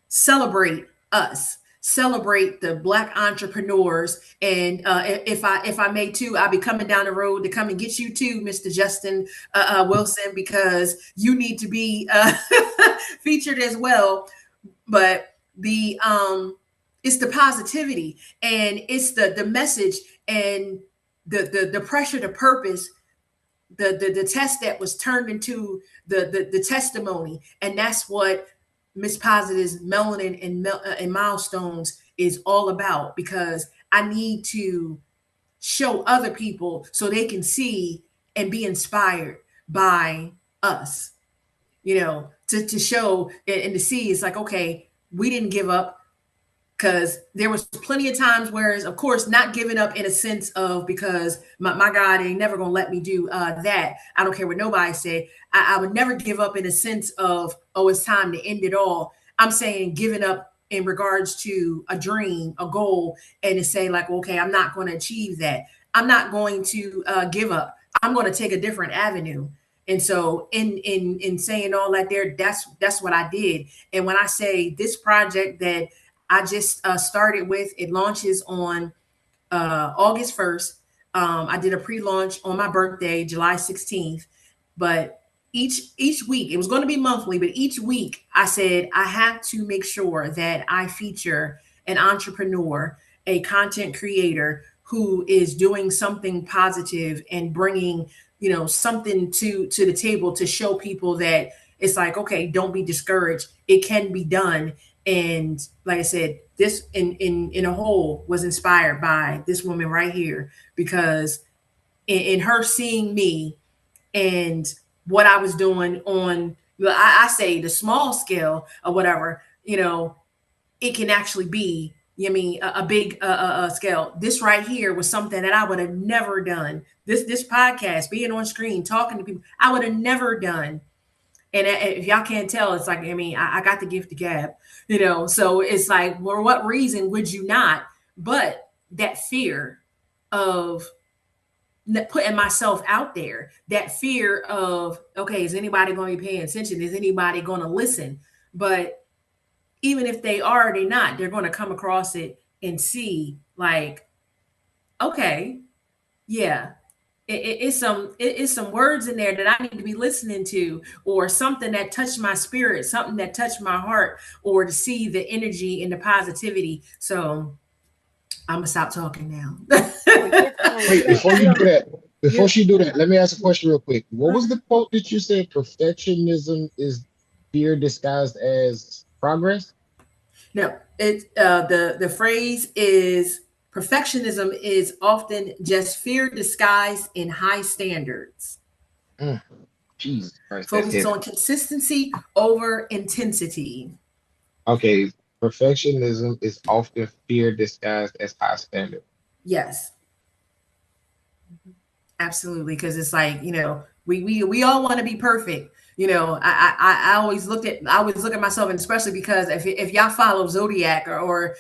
celebrate us, celebrate the Black entrepreneurs. And if I may too, I'll be coming down the road to come and get you too, Mr. Justin Wilson, because you need to be featured as well. But it's the positivity, and it's the message, and the pressure to purpose, the test that was turned into the testimony. And that's what Miss Positive's Melanin and Milestones is all about, because I need to show other people so they can see and be inspired by us, to show and to see. It's like, okay, we didn't give up. Because there was plenty of times, whereas, of course, not giving up in a sense of, because my God ain't never going to let me do that. I don't care what nobody said. I would never give up in a sense of, oh, it's time to end it all. I'm saying giving up in regards to a dream, a goal, and to say like, okay, I'm not going to achieve that. I'm not going to give up. I'm going to take a different avenue. And so in saying all that there, that's what I did. And when I say this project that I just started with, it launches on August 1st. I did a pre-launch on my birthday, July 16th. But each week, it was going to be monthly, but each week I said, I have to make sure that I feature an entrepreneur, a content creator who is doing something positive and bringing, something to the table to show people that it's like, okay, don't be discouraged. It can be done. And like I said, this in a whole was inspired by this woman right here, because in her seeing me and what I was doing on, I say the small scale or whatever, it can actually be, a big scale. This right here was something that I would have never done. This podcast, being on screen, talking to people, I would have never done. And if y'all can't tell, it's like, I got the gift of gab, so it's like, for what reason would you not? But that fear of putting myself out there, that fear of, okay, is anybody going to be paying attention? Is anybody going to listen? But even if they are, they're not, they're going to come across it and see like, okay, yeah, it's some words in there that I need to be listening to, or something that touched my spirit, something that touched my heart, or to see the energy and the positivity. So I'm gonna stop talking now. Wait, before she do that, let me ask a question real quick. What was the quote that you said? Perfectionism is fear disguised as progress? No, the phrase is, perfectionism is often just fear disguised in high standards. Jesus Christ, focused on consistency over intensity. Okay, perfectionism is often fear disguised as high standard. Yes, absolutely, because it's like, we all want to be perfect. I always look at myself, and especially because if y'all follow Zodiac or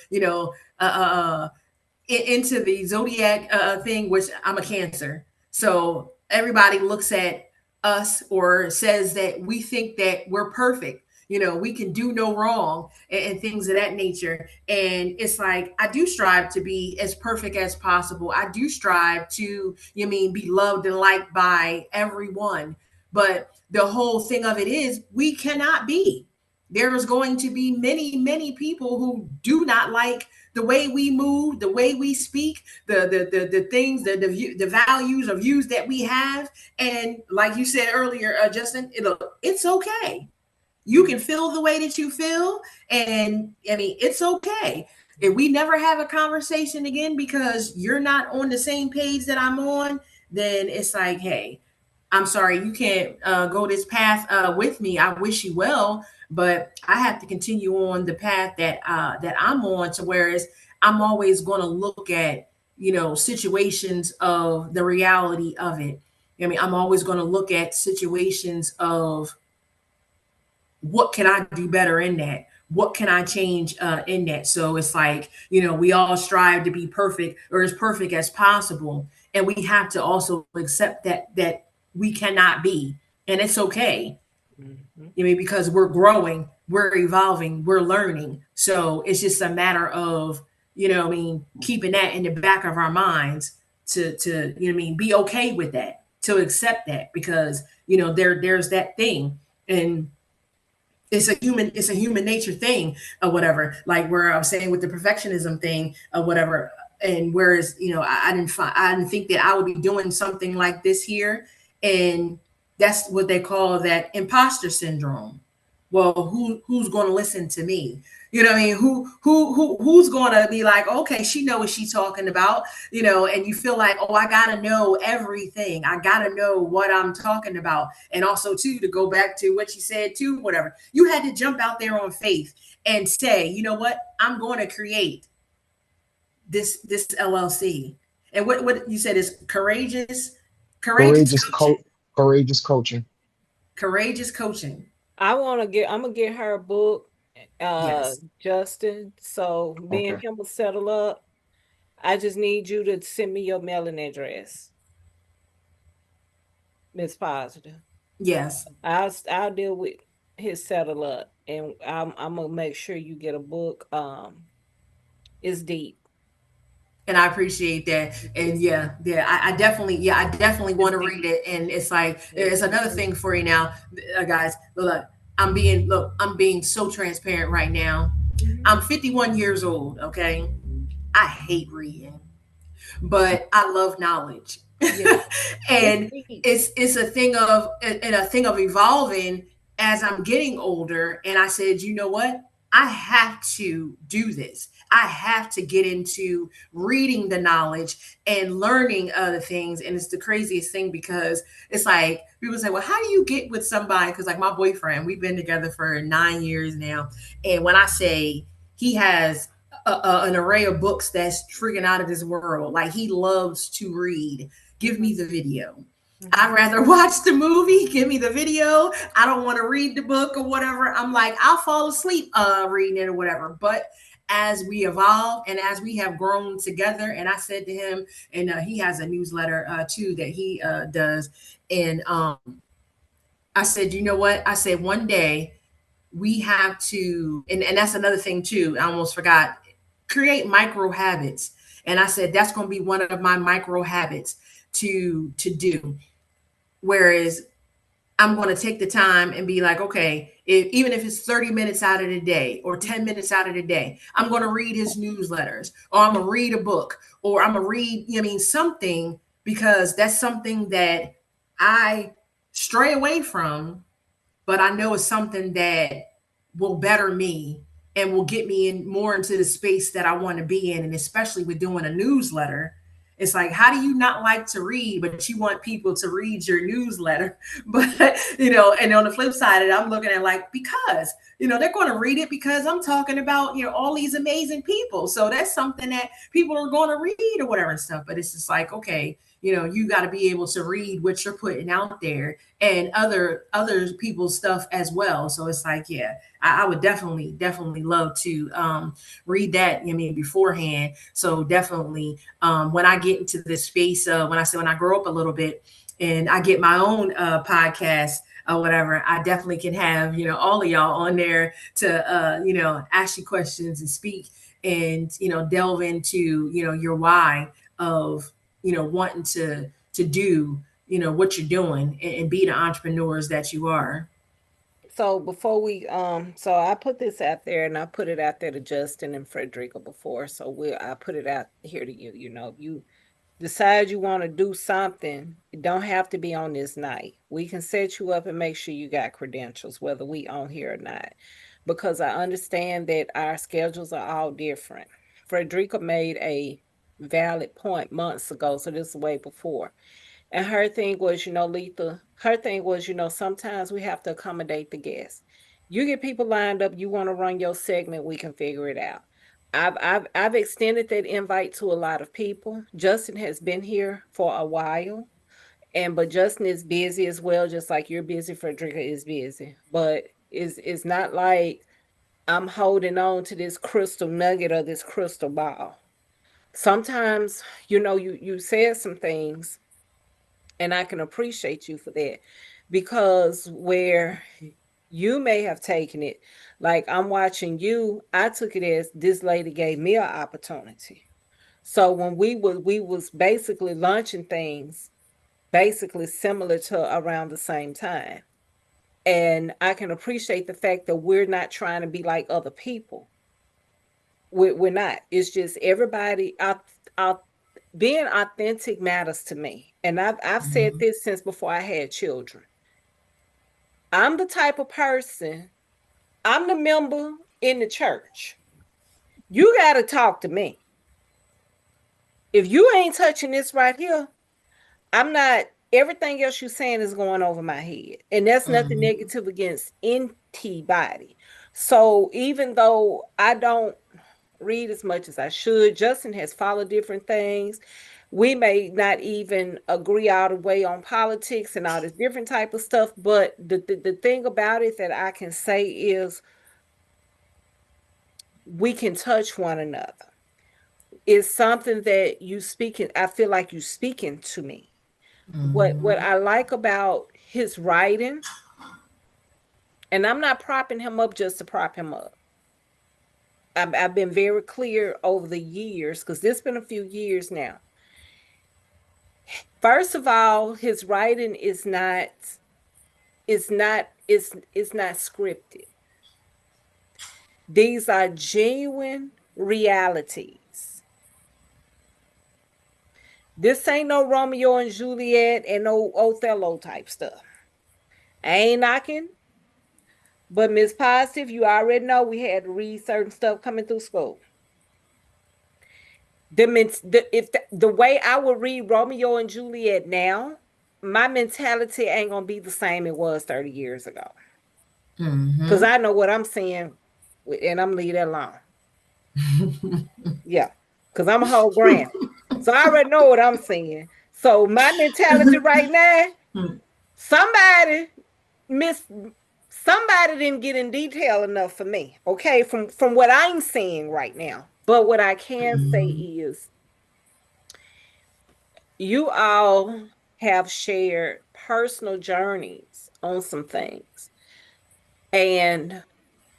into the Zodiac thing, which I'm a Cancer, so everybody looks at us or says that we think that we're perfect. We can do no wrong, and things of that nature. And it's like, I do strive to be as perfect as possible. I do strive to, be loved and liked by everyone. But the whole thing of it is, we cannot be. There is going to be many, many people who do not like the way we move, the way we speak, the things, the values or views that we have. And like you said earlier, Justin, it's okay. You can feel the way that you feel, and it's okay. If we never have a conversation again because you're not on the same page that I'm on, then it's like, hey, I'm sorry, you can't go this path with me. I wish you well, but I have to continue on the path that I'm on. So whereas I'm always going to look at, situations of the reality of it. I'm always going to look at situations of, what can I do better in that? What can I change in that? So it's like, we all strive to be perfect, or as perfect as possible. And we have to also accept that we cannot be. And it's okay. Because we're growing, we're evolving, we're learning. So it's just a matter of, keeping that in the back of our minds to be okay with that, to accept that, because, there's that thing. And it's a human nature thing or whatever, like where I was saying with the perfectionism thing or whatever. And whereas, I didn't think that I would be doing something like this here. And that's what they call that imposter syndrome. Well, who's going to listen to me? Who's going to be like, okay, she know what she's talking about, and you feel like, oh, I got to know everything. I got to know what I'm talking about. And also too, to go back to what you said too, whatever, you had to jump out there on faith and say, you know what, I'm going to create this LLC. And what you said is courageous coaching. I'm gonna get her a book, Yes. Justin. So me and him will settle up. I just need you to send me your mailing address, Miss Positive. Yes. I'll deal with his settle up, and I'm gonna make sure you get a book. It's deep. And I appreciate that. And I definitely want to read it. And it's like, it's another thing for you now, guys. Look, I'm being so transparent right now. I'm 51 years old. Okay, I hate reading, but I love knowledge. Yeah. It's And deep. it's a thing of and a thing of evolving as I'm getting older. And I said, you know what? I have to do this. I have to get into reading the knowledge and learning other things. And it's the craziest thing because it's like people say, well, how do you get with somebody? Because like my boyfriend, we've been together for 9 years now. And when I say he has an array of books that's freaking out of this world, like he loves to read. Give me the video. I'd rather watch the movie. Give me the video. I don't want to read the book or whatever. I'm like, I'll fall asleep reading it or whatever. But as we evolve and as we have grown together, and I said to him, and he has a newsletter too that he does, and I said, you know what? I said one day we have to, and that's another thing too. I almost forgot. Create micro habits, and I said that's going to be one of my micro habits to do. Whereas I'm going to take the time and be like, okay, even if it's 30 minutes out of the day or 10 minutes out of the day, I'm going to read his newsletters or I'm going to read a book or I'm going to read, you know, what I mean, something, because that's something that I stray away from, but I know it's something that will better me and will get me in more into the space that I want to be in. And especially with doing a newsletter, it's like, how do you not like to read, but you want people to read your newsletter? But, you know, and on the flip side of it, I'm looking at like, because, you know, they're going to read it because I'm talking about, you know, all these amazing people. So that's something that people are going to read or whatever and stuff. But it's just like, okay, you know, you got to be able to read what you're putting out there and other people's stuff as well. So it's like, yeah, I would definitely love to read that, I mean, beforehand. So definitely when I get into this space, when I say when I grow up a little bit and I get my own podcast or whatever, I definitely can have, you know, all of y'all on there to you know, ask you questions and speak and, you know, delve into, you know, your why of, you know, wanting to do, you know, what you're doing and be the entrepreneurs that you are. So before we so I put this out there and I put it out there to Justin and Frederica before. So I put it out here to you. You know, if you decide you want to do something, it don't have to be on this night. We can set you up and make sure you got credentials, whether we on here or not. Because I understand that our schedules are all different. Frederica made a valid point months ago, so this is way before. And her thing was, you know, Letha, her thing was, you know, sometimes we have to accommodate the guests. You get people lined up, you want to run your segment, we can figure it out. I've extended that invite to a lot of people. Justin has been here for a while, and but Justin is busy as well, just like you're busy. Frederica is busy, but it's not like I'm holding on to this crystal nugget or this crystal ball. Sometimes, you know, you said some things and I can appreciate you for that, because where you may have taken it, like I'm watching you, I took it as this lady gave me an opportunity. So when we was basically launching things basically similar to around the same time. And I can appreciate the fact that we're not trying to be like other people. We're not. It's just everybody out being authentic matters to me. And I've said Mhm. this since before I had children. I'm the type of person, I'm the member in the church. You got to talk to me. If you ain't touching this right here, I'm not, everything else you're saying is going over my head. And that's nothing Mhm. negative against anybody. So even though I don't read as much as I should, Justin has followed different things. We may not even agree all the way on politics and all this different type of stuff, but the thing about it that I can say is we can touch one another. It's something that you speaking, I feel like you speaking to me. What Mhm. I like about his writing, and I'm not propping him up just to prop him up. I've been very clear over the years, because this has been a few years now. First of all, his writing is not scripted. These are genuine realities. This ain't no Romeo and Juliet and no Othello type stuff. I ain't knocking, but Miss Positive, you already know we had to read certain stuff coming through school. The way I would read Romeo and Juliet now, my mentality ain't gonna be the same it was 30 years ago. Because I know what I'm saying, and I'm leave that alone. Yeah, because I'm a whole granny. So I already know what I'm saying. So my mentality right now, somebody didn't get in detail enough for me. Okay, from what I'm seeing right now. But what I can say is, you all have shared personal journeys on some things. And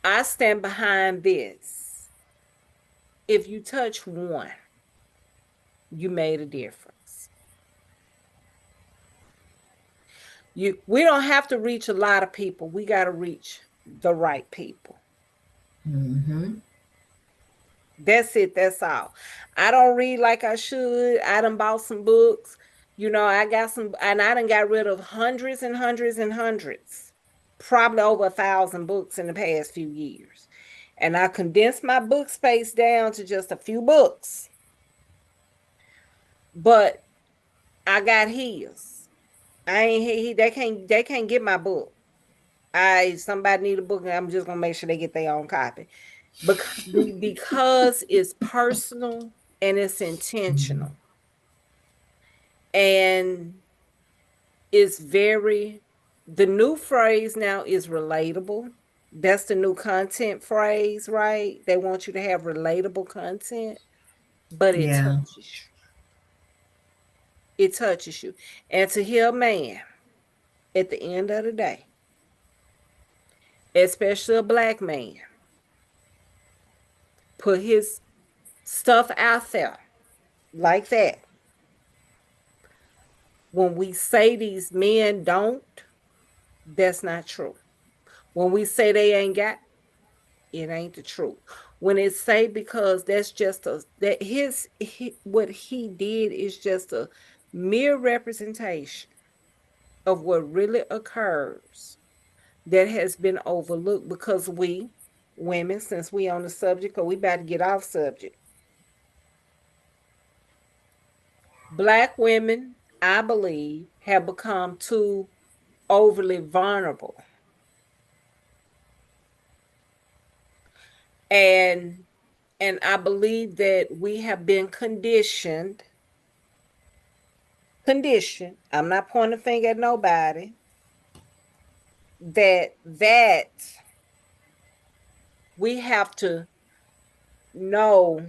I stand behind this. If you touch one, you made a difference. We don't have to reach a lot of people. We got to reach the right people. That's it. That's all. I don't read like I should. I done bought some books. You know, I got some, and I done got rid of hundreds and hundreds and hundreds, probably over 1,000 books in the past few years. And I condensed my book space down to just a few books. But I got his. They can't get my book. Somebody need a book, and I'm just gonna make sure they get their own copy. Because it's personal and it's intentional. And it's the new phrase now is relatable. That's the new content phrase, right? They want you to have relatable content, but it touches you. It touches you. And to hear a man at the end of the day, especially a Black man, put his stuff out there like that. When we say these men don't, that's not true. When we say they ain't got, it ain't the truth. When it say because that's just what he did is just a mere representation of what really occurs that has been overlooked because we women, since we on the subject, or we about to get off subject, Black women, I believe, have become too overly vulnerable. And I believe that we have been conditioned. I'm not pointing a finger at nobody. That we have to know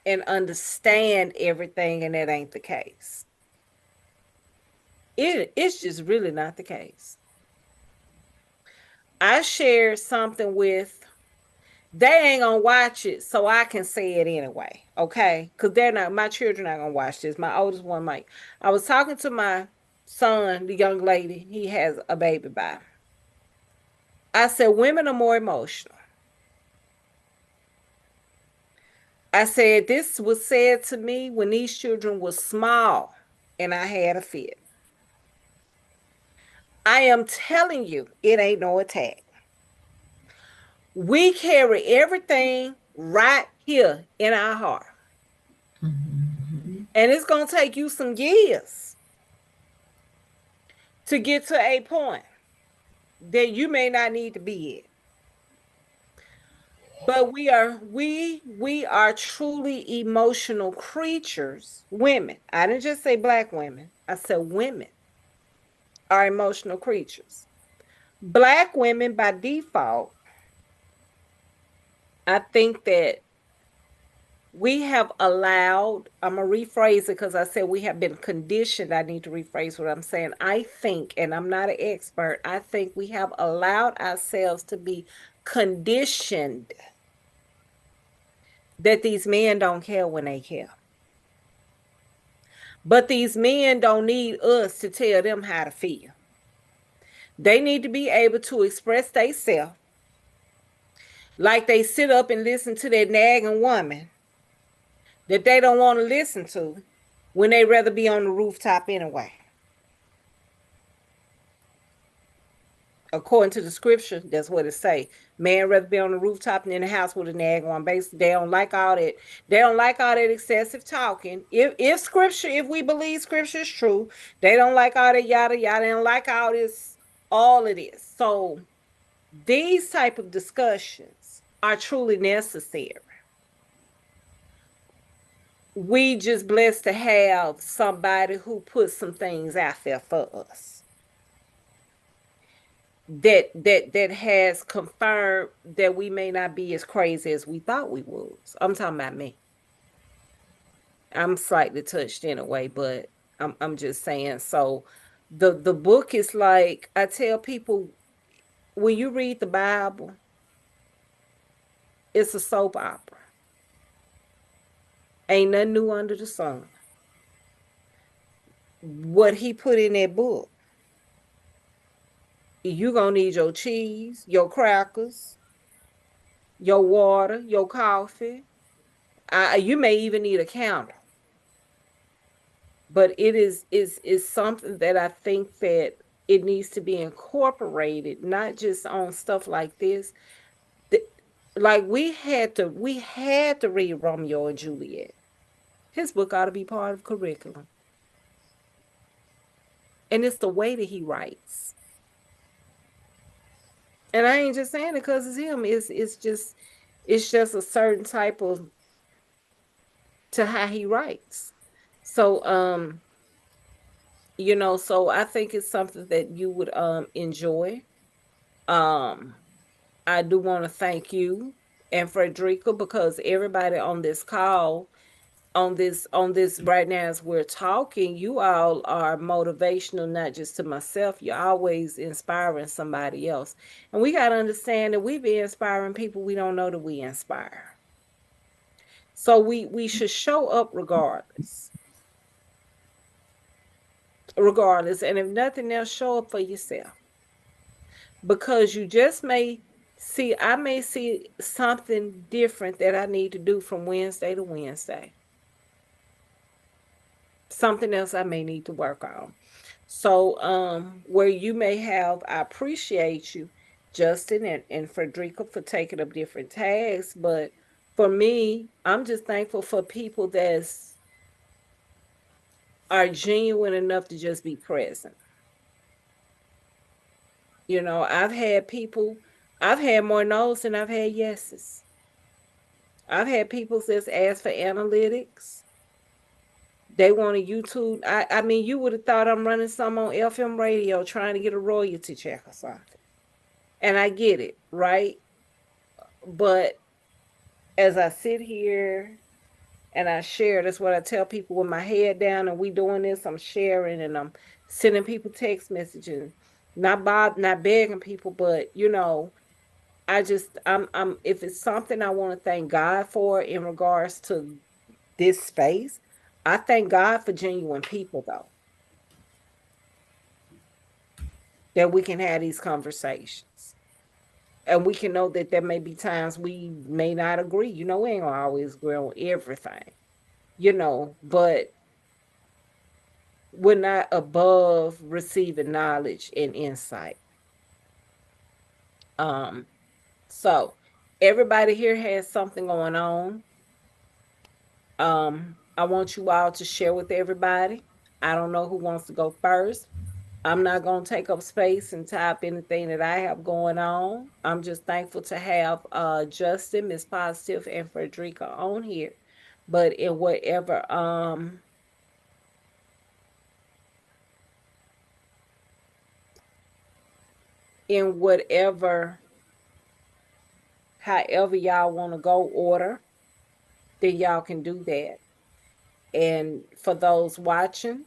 and understand everything, and that ain't the case. It's just really not the case. I shared something with, they ain't gonna watch it, so I can say it anyway, okay? Because my children are gonna watch this. My oldest one might. I was talking to my son, the young lady he has a baby by. I said, women are more emotional. I said, this was said to me when these children were small and I had a fit. I am telling you, it ain't no attack. We carry everything right here in our heart. And it's going to take you some years to get to a point that you may not need to be at. But we are truly emotional creatures. Women. I didn't just say Black women. I said women are emotional creatures. Black women by default, I think that we have allowed, I'm going to rephrase it because I said we have been conditioned. I need to rephrase what I'm saying. I think, and I'm not an expert, I think we have allowed ourselves to be conditioned that these men don't care when they care. But these men don't need us to tell them how to feel. They need to be able to express themselves Like they sit up and listen to that nagging woman that they don't want to listen to when they rather be on the rooftop anyway. According to the scripture, that's what it say. Man rather be on the rooftop than in the house with a nagging one. Basically, they don't like all that. They don't like all that excessive talking. If scripture, if we believe scripture is true, they don't like all that yada yada. They don't like all of this. So these type of discussions are truly necessary. We just blessed to have somebody who puts some things out there for us that has confirmed that we may not be as crazy as we thought we was. I'm talking about me. I'm slightly touched in a way, but I'm just saying. So the book is like, I tell people, when you read the Bible, it's a soap opera. Ain't nothing new under the sun. What he put in that book, you gonna need your cheese, your crackers, your water, your coffee. You may even need a candle. But it is something that I think that it needs to be incorporated, not just on stuff like this. Like we had to read Romeo and Juliet. His book ought to be part of curriculum. And it's the way that he writes. And I ain't just saying it because it's him. It's just a certain type of to how he writes. So you know, so I think it's something that you would enjoy. I do want to thank you and Frederica, because everybody on this call, on this right now as we're talking, you all are motivational, not just to myself. You're always inspiring somebody else. And we got to understand that we be inspiring people we don't know that we inspire. So we should show up regardless. And if nothing else, show up for yourself. Because you just may see, I may see something different that I need to do from Wednesday to Wednesday. Something else I may need to work on. So where you may have, I appreciate you, Justin and Frederica, for taking up different tasks. But for me, I'm just thankful for people that are genuine enough to just be present. You know, I've had more no's than I've had yeses. I've had people just ask for analytics. They want a YouTube. I mean, you would have thought I'm running some on FM radio trying to get a royalty check or something. And I get it, right? But as I sit here and I share, that's what I tell people with my head down and we doing this, I'm sharing and I'm sending people text messages, not begging people, but you know, I'm if it's something I want to thank God for in regards to this space, I thank God for genuine people though. That we can have these conversations. And we can know that there may be times we may not agree. You know, we ain't gonna always agree on everything. You know, but we're not above receiving knowledge and insight. So everybody here has something going on. I want you all to share with everybody. I don't know who wants to go first. I'm not going to take up space and type anything that I have going on. I'm just thankful to have Justin, Miss Positive, and Frederica on here. But in whatever however y'all want to go order, then y'all can do that. And for those watching,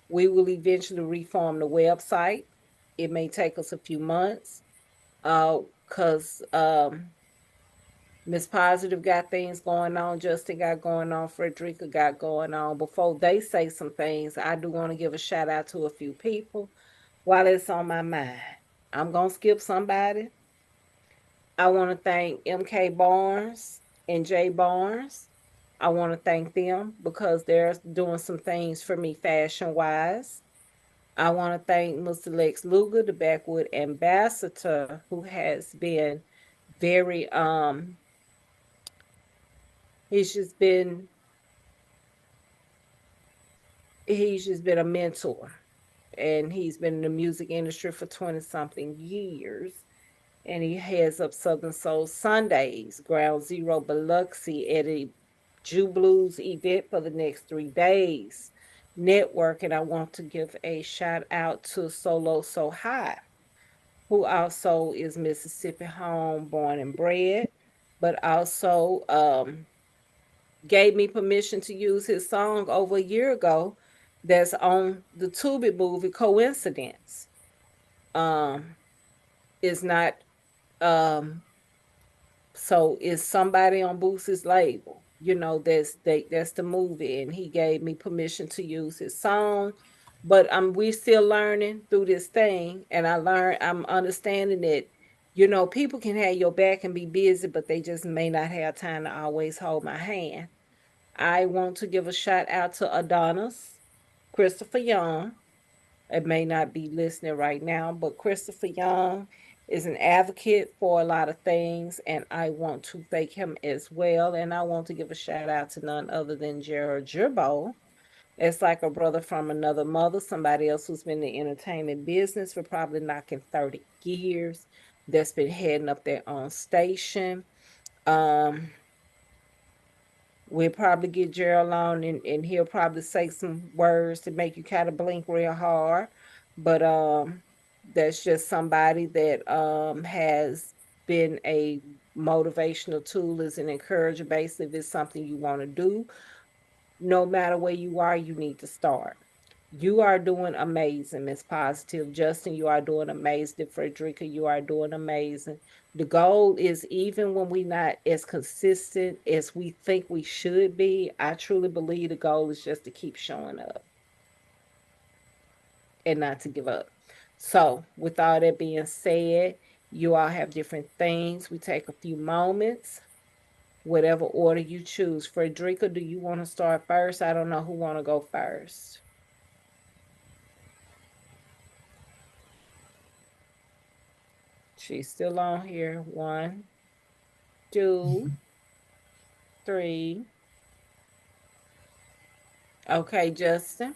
we will eventually reform the website. It may take us a few months because Miss Positive got things going on, Justin got going on, Frederica got going on. Before they say some things, I do want to give a shout out to a few people while it's on my mind. I'm going to skip somebody. I want to thank MK Barnes and Jay Barnes. I want to thank them because they're doing some things for me fashion wise. I want to thank Mr. Lex Luger, the Backwood ambassador, who has been very he's just been he's just been a mentor, and he's been in the music industry for 20 something years, and he heads up Southern Soul Sundays, Ground Zero Biloxi, at a Jew Blues event for the next 3 days. Network, and I want to give a shout out to Solo So High, who also is Mississippi home, born and bred, but also gave me permission to use his song over a year ago that's on the Tubi movie Coincidence. Um, is not um so is somebody on Boosie's label. That's the movie, and he gave me permission to use his song. But we still learning through this thing, and I'm understanding that people can have your back and be busy, but they just may not have time to always hold my hand. I want to give a shout out to Adonis Christopher Young. It may not be listening right now, but Christopher Young is an advocate for a lot of things, and I want to thank him as well. And I want to give a shout out to none other than Gerald Gerbo. It's like a brother from another mother, somebody else who's been in the entertainment business for probably knocking 30 years, that's been heading up their own station. Um, We'll probably get Gerald on, and he'll probably say some words to make you kind of blink real hard. But that's just somebody that has been a motivational tool, as an encourager. Basically, if it's something you want to do, no matter where you are, you need to start. You are doing amazing, Miss Positive. Justin, you are doing amazing. Frederica, you are doing amazing. The goal is, even when we're not as consistent as we think we should be, I truly believe the goal is just to keep showing up and not to give up. So, with all that being said, you all have different things. We take a few moments, whatever order you choose. Frederica, do you want to start first? I don't know who want to go first. She's still on here. 1, 2, 3. Okay, Justin.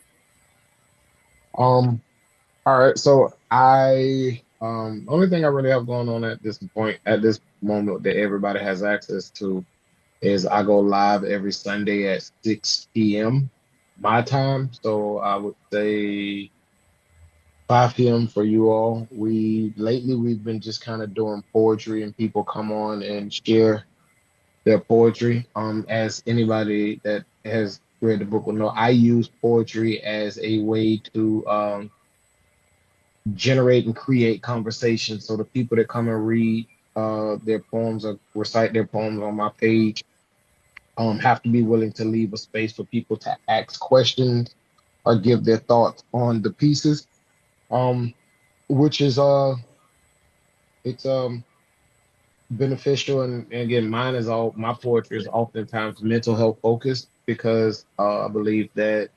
All right. So I only thing I really have going on at this point, at this moment, that everybody has access to, is I go live every Sunday at 6 p.m. my time. So I would say 5 p.m. for you all. We've been just kind of doing poetry, and people come on and share their poetry. As anybody that has read the book will know, I use poetry as a way to generate and create conversation. So the people that come and read their poems or recite their poems on my page have to be willing to leave a space for people to ask questions or give their thoughts on the pieces. Um, which is it's beneficial, and again, mine is all my poetry is oftentimes mental health focused, because I believe that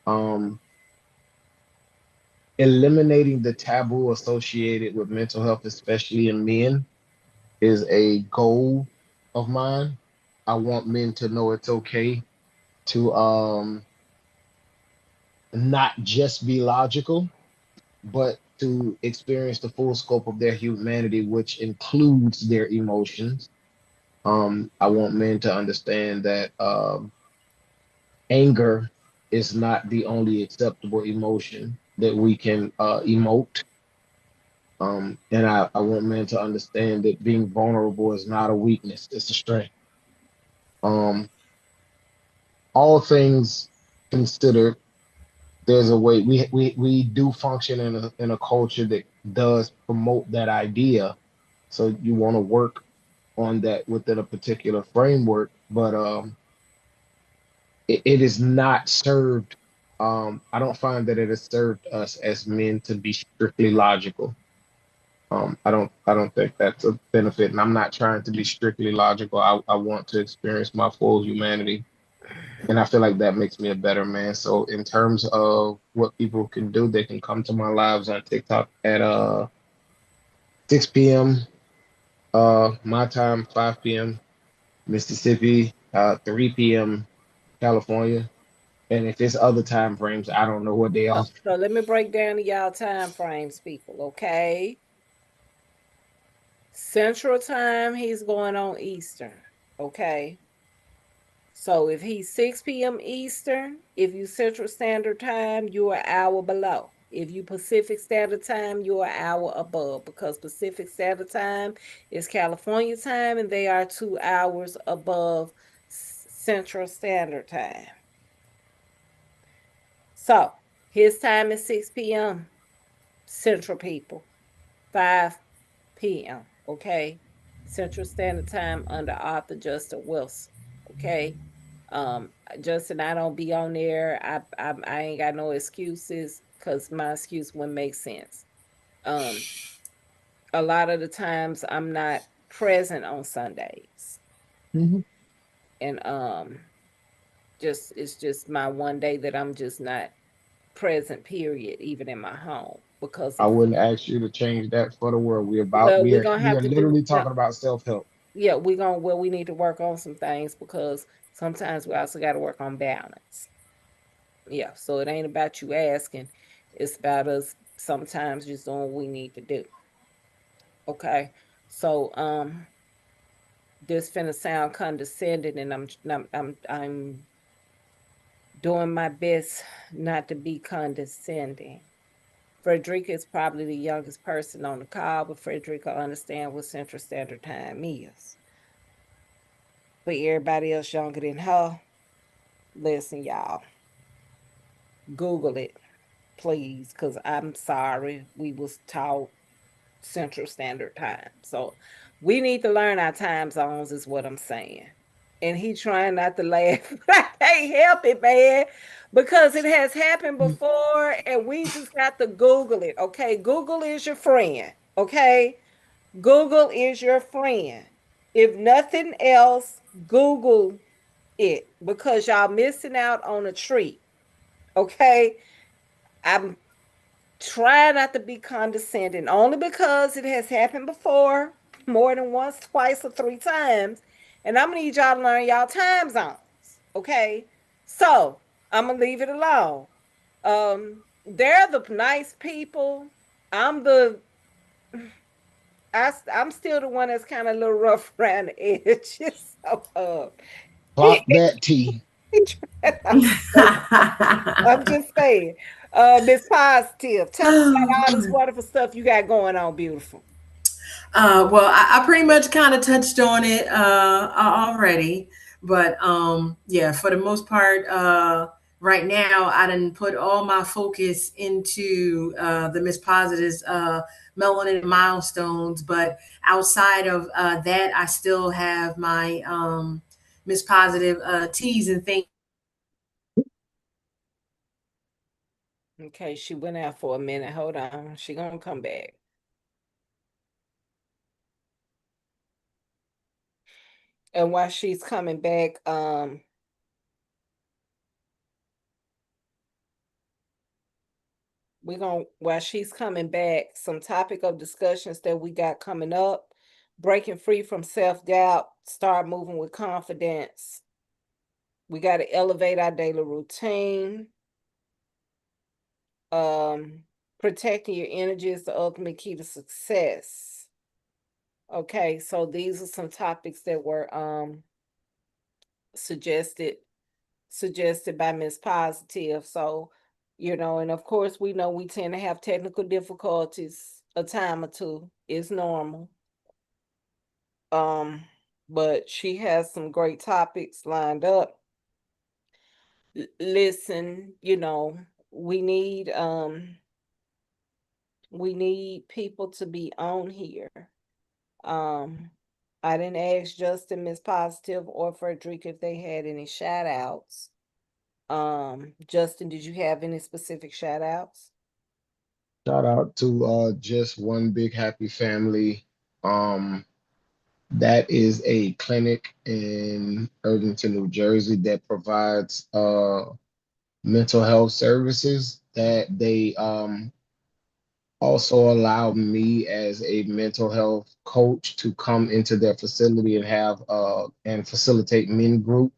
um eliminating the taboo associated with mental health, especially in men, is a goal of mine. I want men to know it's okay to not just be logical, but to experience the full scope of their humanity, which includes their emotions. I want men to understand that anger is not the only acceptable emotion that we can emote. And I want men to understand that being vulnerable is not a weakness, it's a strength. Um, all things considered, there's a way we do function in a culture that does promote that idea. So you want to work on that within a particular framework, but it is not served. I don't find that it has served us as men to be strictly logical. I don't think that's a benefit, and I'm not trying to be strictly logical. I want to experience my full humanity, and I feel like that makes me a better man. So in terms of what people can do, they can come to my lives on TikTok at 6 p.m. My time, 5 p.m. Mississippi, 3 p.m. California. And if it's other time frames, I don't know what they are. So let me break down to y'all time frames, people, okay? Central time, he's going on Eastern, okay? So if he's 6 p.m. Eastern, if you Central Standard Time, you're an hour below. If you Pacific Standard Time, you're an hour above, because Pacific Standard Time is California time and they are 2 hours above Central Standard Time. So his time is 6 p.m. Central people, 5 p.m. Okay, Central Standard Time under Arthur Justin Wilson. Okay, Justin, I don't be on there. I ain't got no excuses because my excuse wouldn't make sense. A lot of the times I'm not present on Sundays, Mhm. and just it's just my one day that I'm just not present. Period, even in my home because I of wouldn't ask you to change that for the world. well, We we're are gonna we have are to do literally talking about self-help. yeah, we need to work on some things because sometimes we also got to work on balance. Yeah, so it ain't about you asking, it's about us sometimes just doing what we need to do. Okay. So this finna sound condescending and I'm doing my best not to be condescending. Frederica is probably the youngest person on the call, but Frederica understand what Central Standard Time is. But everybody else younger than her, listen, y'all, Google it, please, because I'm sorry we was taught Central Standard Time. So we need to learn our time zones, is what I'm saying. And he trying not to laugh, but I can't help it, man, because it has happened before, and we just got to Google it. Okay, Google is your friend. Okay, Google is your friend. If nothing else, Google it because y'all missing out on a treat. Okay, I'm try not to be condescending only because it has happened before more than once, twice, or 3 times. And I'm gonna need y'all to learn y'all time zones. Okay. So I'm gonna leave it alone. They're the nice people. I'm the I'm still the one that's kind of a little rough around the edges. So he, Clock that T. I'm just saying. Miss Positive, tell us about all this wonderful stuff you got going on, beautiful. Well, I pretty much kind of touched on it already, but yeah, for the most part, right now I didn't put all my focus into the Miss Positive's melanin milestones, but outside of that, I still have my Miss Positive teas and things. Okay, she went out for a minute. Hold on. She gonna come back. And while she's coming back, we're gonna while she's coming back, some topic of discussions that we got coming up. Breaking free from self-doubt, start moving with confidence. We got to elevate our daily routine. Protecting your energy is the ultimate key to success. Okay, so these are some topics that were suggested by Miss Positive. So, and of course we know we tend to have technical difficulties a time or two. It's normal. But she has some great topics lined up. Listen, we need people to be on here. I didn't ask Justin, Miss Positive, or Frederica if they had any shout outs. Justin, did you have any specific shout outs? Shout out to Just One Big Happy Family. Um, that is a clinic in Irvington, New Jersey that provides mental health services that they also allow me as a mental health coach to come into their facility and have and facilitate men group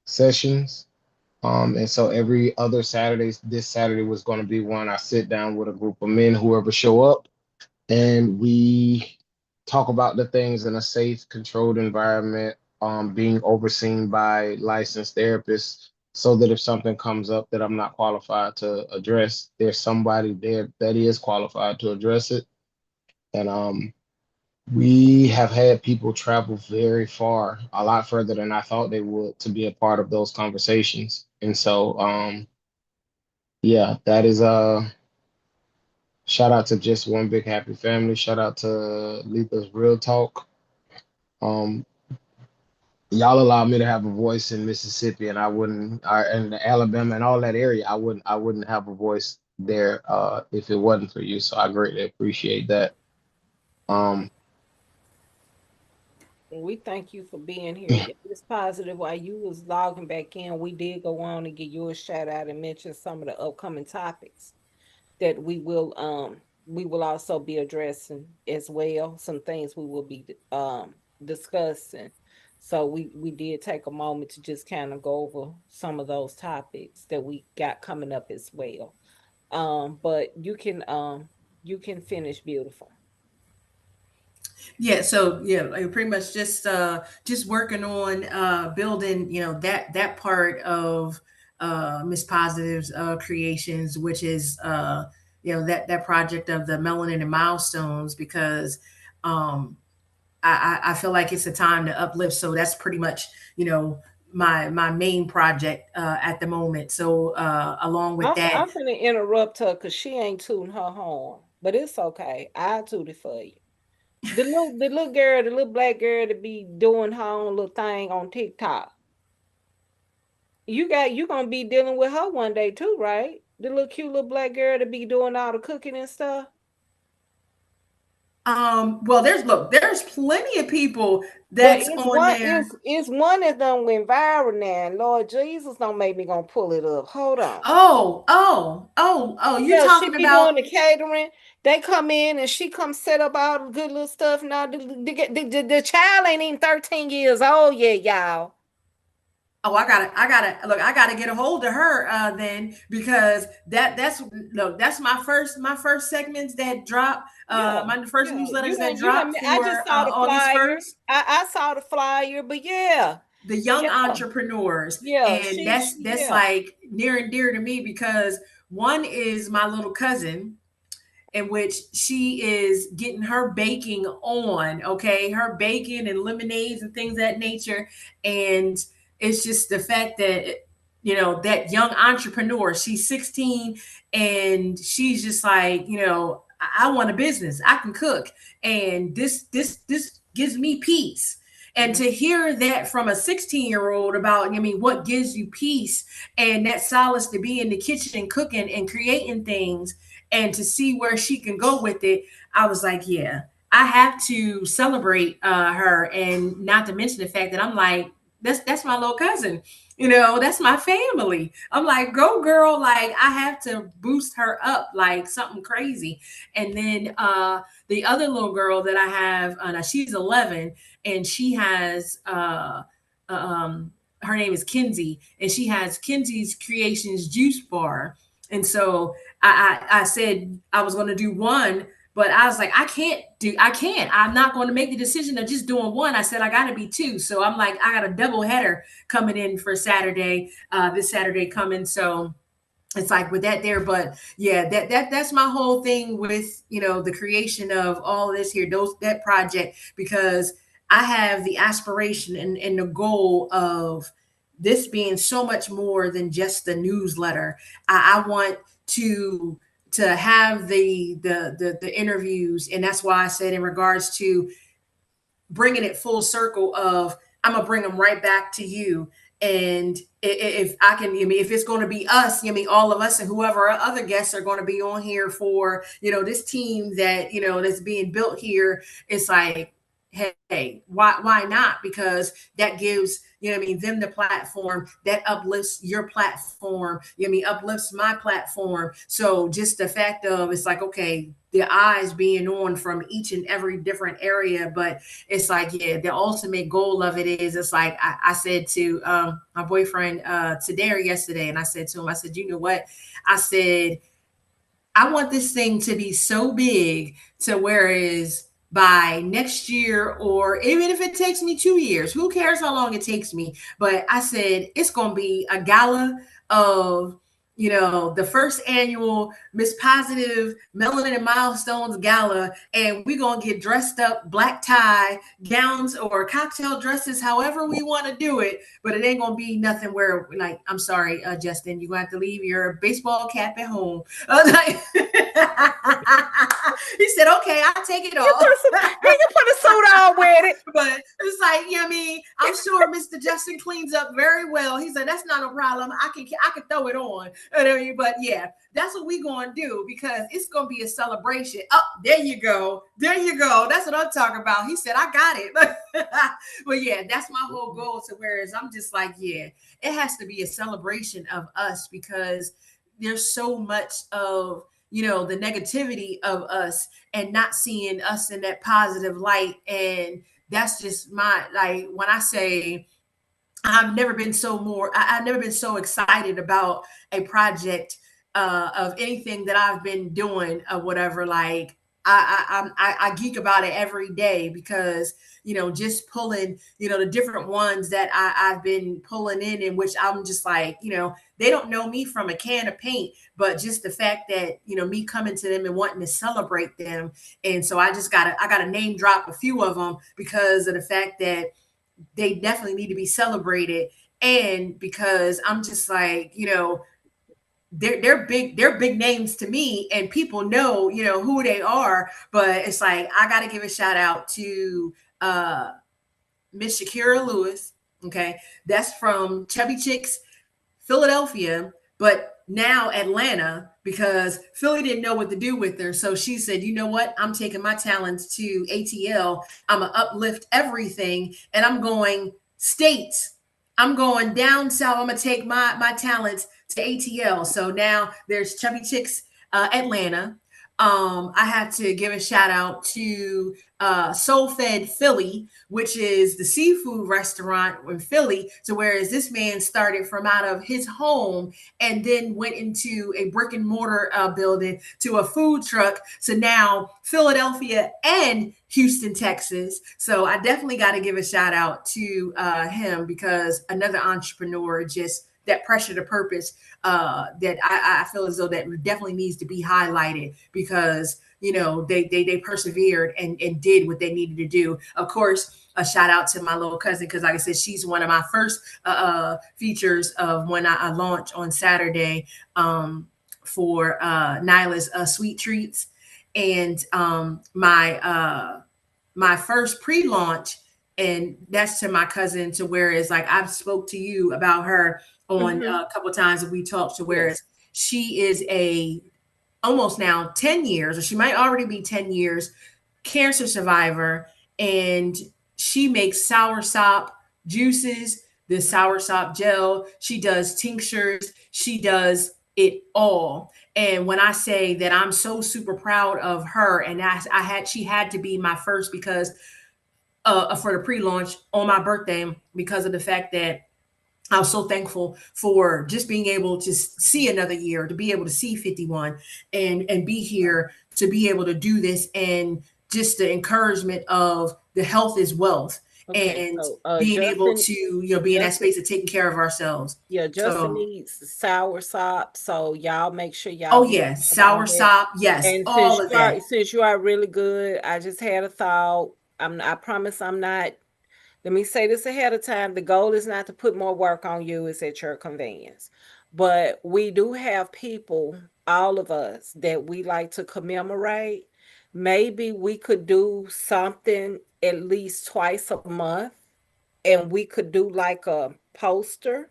sessions. And so every other Saturday, this Saturday was going to be one. I sit down with a group of men, whoever show up, and we talk about the things in a safe, controlled environment, being overseen by licensed therapists, so that if something comes up that I'm not qualified to address, there's somebody there that is qualified to address it. And we have had people travel very far, a lot further than I thought they would, to be a part of those conversations. And so, yeah, that is shout out to Just One Big Happy Family. Shout out to Letha's Real Talk. Um, y'all allowed me to have a voice in Mississippi, and I wouldn't, and Alabama and all that area, I wouldn't have a voice there if it wasn't for you. So I greatly appreciate that. Um, We thank you for being here. It's positive. While you was logging back in, we did go on and give you a shout out and mention some of the upcoming topics that we will also be addressing as well. Some things we will be discussing. So we did take a moment to just kind of go over some of those topics that we got coming up as well. But you can finish, beautiful. Yeah, so yeah, like pretty much just working on building, that part of Miss Positive's creations, which is that project of the melanin and milestones, because um I feel like it's a time to uplift. So that's pretty much, my main project at the moment. So along with that. I'm gonna interrupt her because she ain't tooting her horn, but it's okay. I'll toot it for you. The little girl, the little black girl that be doing her own little thing on TikTok. You gonna be dealing with her one day too, right? The little cute little black girl that be doing all the cooking and stuff. Well, there's plenty of people But that's on there. it's one that done went viral now. Lord Jesus, don't make me gonna pull it up. Hold on. Oh, you Yeah, she talking be doing about? the catering. They come in and she come set up all the good little stuff. Now the child ain't even 13 years old yet, y'all. Oh, I gotta get a hold of her then, because that's look, that's my first segments that drop, Yeah, my first yeah. newsletters that You drop done. I just for saw the August flyer. 1st. I saw the flyer, but yeah, The young yeah, entrepreneurs, yeah. and that's Yeah. like near and dear to me, because one is my little cousin, in which she is getting her baking on, okay, her baking and lemonades and things of that nature. And it's just the fact that, that young entrepreneur, she's 16, and she's just like, I want a business, I can cook, and this gives me peace. And Mhm. to hear that from a 16-year-old about, I mean, what gives you peace and that solace to be in the kitchen cooking and creating things, and to see where she can go with it, I was like, yeah, I have to celebrate her, and not to mention the fact that I'm like, that's my little cousin, that's my family. I'm like, go girl, like I have to boost her up like something crazy. And then the other little girl that I have, now she's 11, and she has her name is Kinsey, and she has Kinsey's Creations juice bar. And so I said I was going to do one, but I was like, I can't. I'm not going to make the decision of just doing one. I said, I got to be two. So I'm like, I got a double header coming in for Saturday, this Saturday coming. So it's like with that there, but yeah, that's my whole thing with, the creation of all of this here, that project, because I have the aspiration and the goal of this being so much more than just the newsletter. I want to have the interviews, and that's why I said in regards to bringing it full circle of, I'm gonna bring them right back to you. And if I can, I mean, if it's going to be us, I mean, all of us and whoever other guests are going to be on here for, this team that, that's being built here, it's like, hey, why not? Because that gives, I mean, them the platform that uplifts your platform. I mean, uplifts my platform. So just the fact of it's like, okay, the eyes being on from each and every different area, but it's like, yeah, the ultimate goal of it is, it's like I said to my boyfriend to Dare yesterday, and I said to him, I said, you know what? I said, I want this thing to be so big to whereas by next year, or even if it takes me 2 years, who cares how long it takes me? But I said it's going to be a gala of, the first annual Miss Positive Melanin and Milestones Gala, and we're going to get dressed up, black tie, gowns, or cocktail dresses, however we want to do it. But it ain't going to be nothing where, like, I'm sorry, Justin, you're going to have to leave your baseball cap at home. He said, okay, I'll take it off. He can put a suit on with it. But it's like, I mean, I'm sure Mr. Justin cleans up very well. He said, that's not a problem. I can throw it on. But yeah, that's what we're going to do, because it's going to be a celebration. Oh, there you go. There you go. That's what I'm talking about. He said, I got it. But yeah, that's my whole goal, to whereas I'm just like, yeah, it has to be a celebration of us, because there's so much of, the negativity of us and not seeing us in that positive light. And that's just like, when I say I've never been I've never been so excited about a project of anything that I've been doing or whatever. Like I geek about it every day, because just pulling the different ones that I've been pulling in which I'm just like, they don't know me from a can of paint, but just the fact that me coming to them and wanting to celebrate them. And so I gotta name drop a few of them, because of the fact that they definitely need to be celebrated, and because I'm just like, they're big names to me, and people know who they are. But it's like I got to give a shout out to Miss Shakira Lewis. Okay, that's from Chubby Chicks, Philadelphia, but now Atlanta, because Philly didn't know what to do with her. So she said, you know what? I'm taking my talents to ATL. I'm going to uplift everything, and I'm going states. I'm going down south. I'm going to take my talents to ATL. So now there's Chubby Chicks Atlanta. I have to give a shout out to Soul Fed Philly, which is the seafood restaurant in Philly. So whereas this man started from out of his home and then went into a brick and mortar building to a food truck. So now Philadelphia and Houston, Texas. So I definitely got to give a shout out to him, because another entrepreneur, just that pressure to purpose that I feel as though that definitely needs to be highlighted, because they persevered and did what they needed to do. Of course, a shout out to my little cousin, because like I said, she's one of my first features of when I launched on Saturday for Nyla's Sweet Treats. And my first pre-launch, and that's to my cousin, to whereas like I've spoke to you about her on a couple of times that we talked, to whereas she is a almost now 10 years, or she might already be 10 years, cancer survivor. And she makes soursop juices, the soursop gel. She does tinctures. She does it all. And when I say that I'm so super proud of her, and she had to be my first, because for the pre-launch on my birthday, because of the fact that I was so thankful for just being able to see another year, to be able to see 51 and be here, to be able to do this, and just the encouragement of the health is wealth. Okay, and so, being Justin, able to, be in that space of taking care of ourselves. Yeah, Justin needs soursop. So y'all make sure y'all. Oh yeah, soursop. Yes, and all of that. Since you are really good, I just had a thought. I promise I'm not. Let me say this ahead of time. The goal is not to put more work on you. It's at your convenience. But we do have people, all of us, that we like to commemorate. Maybe we could do something at least twice a month and we could do like a poster,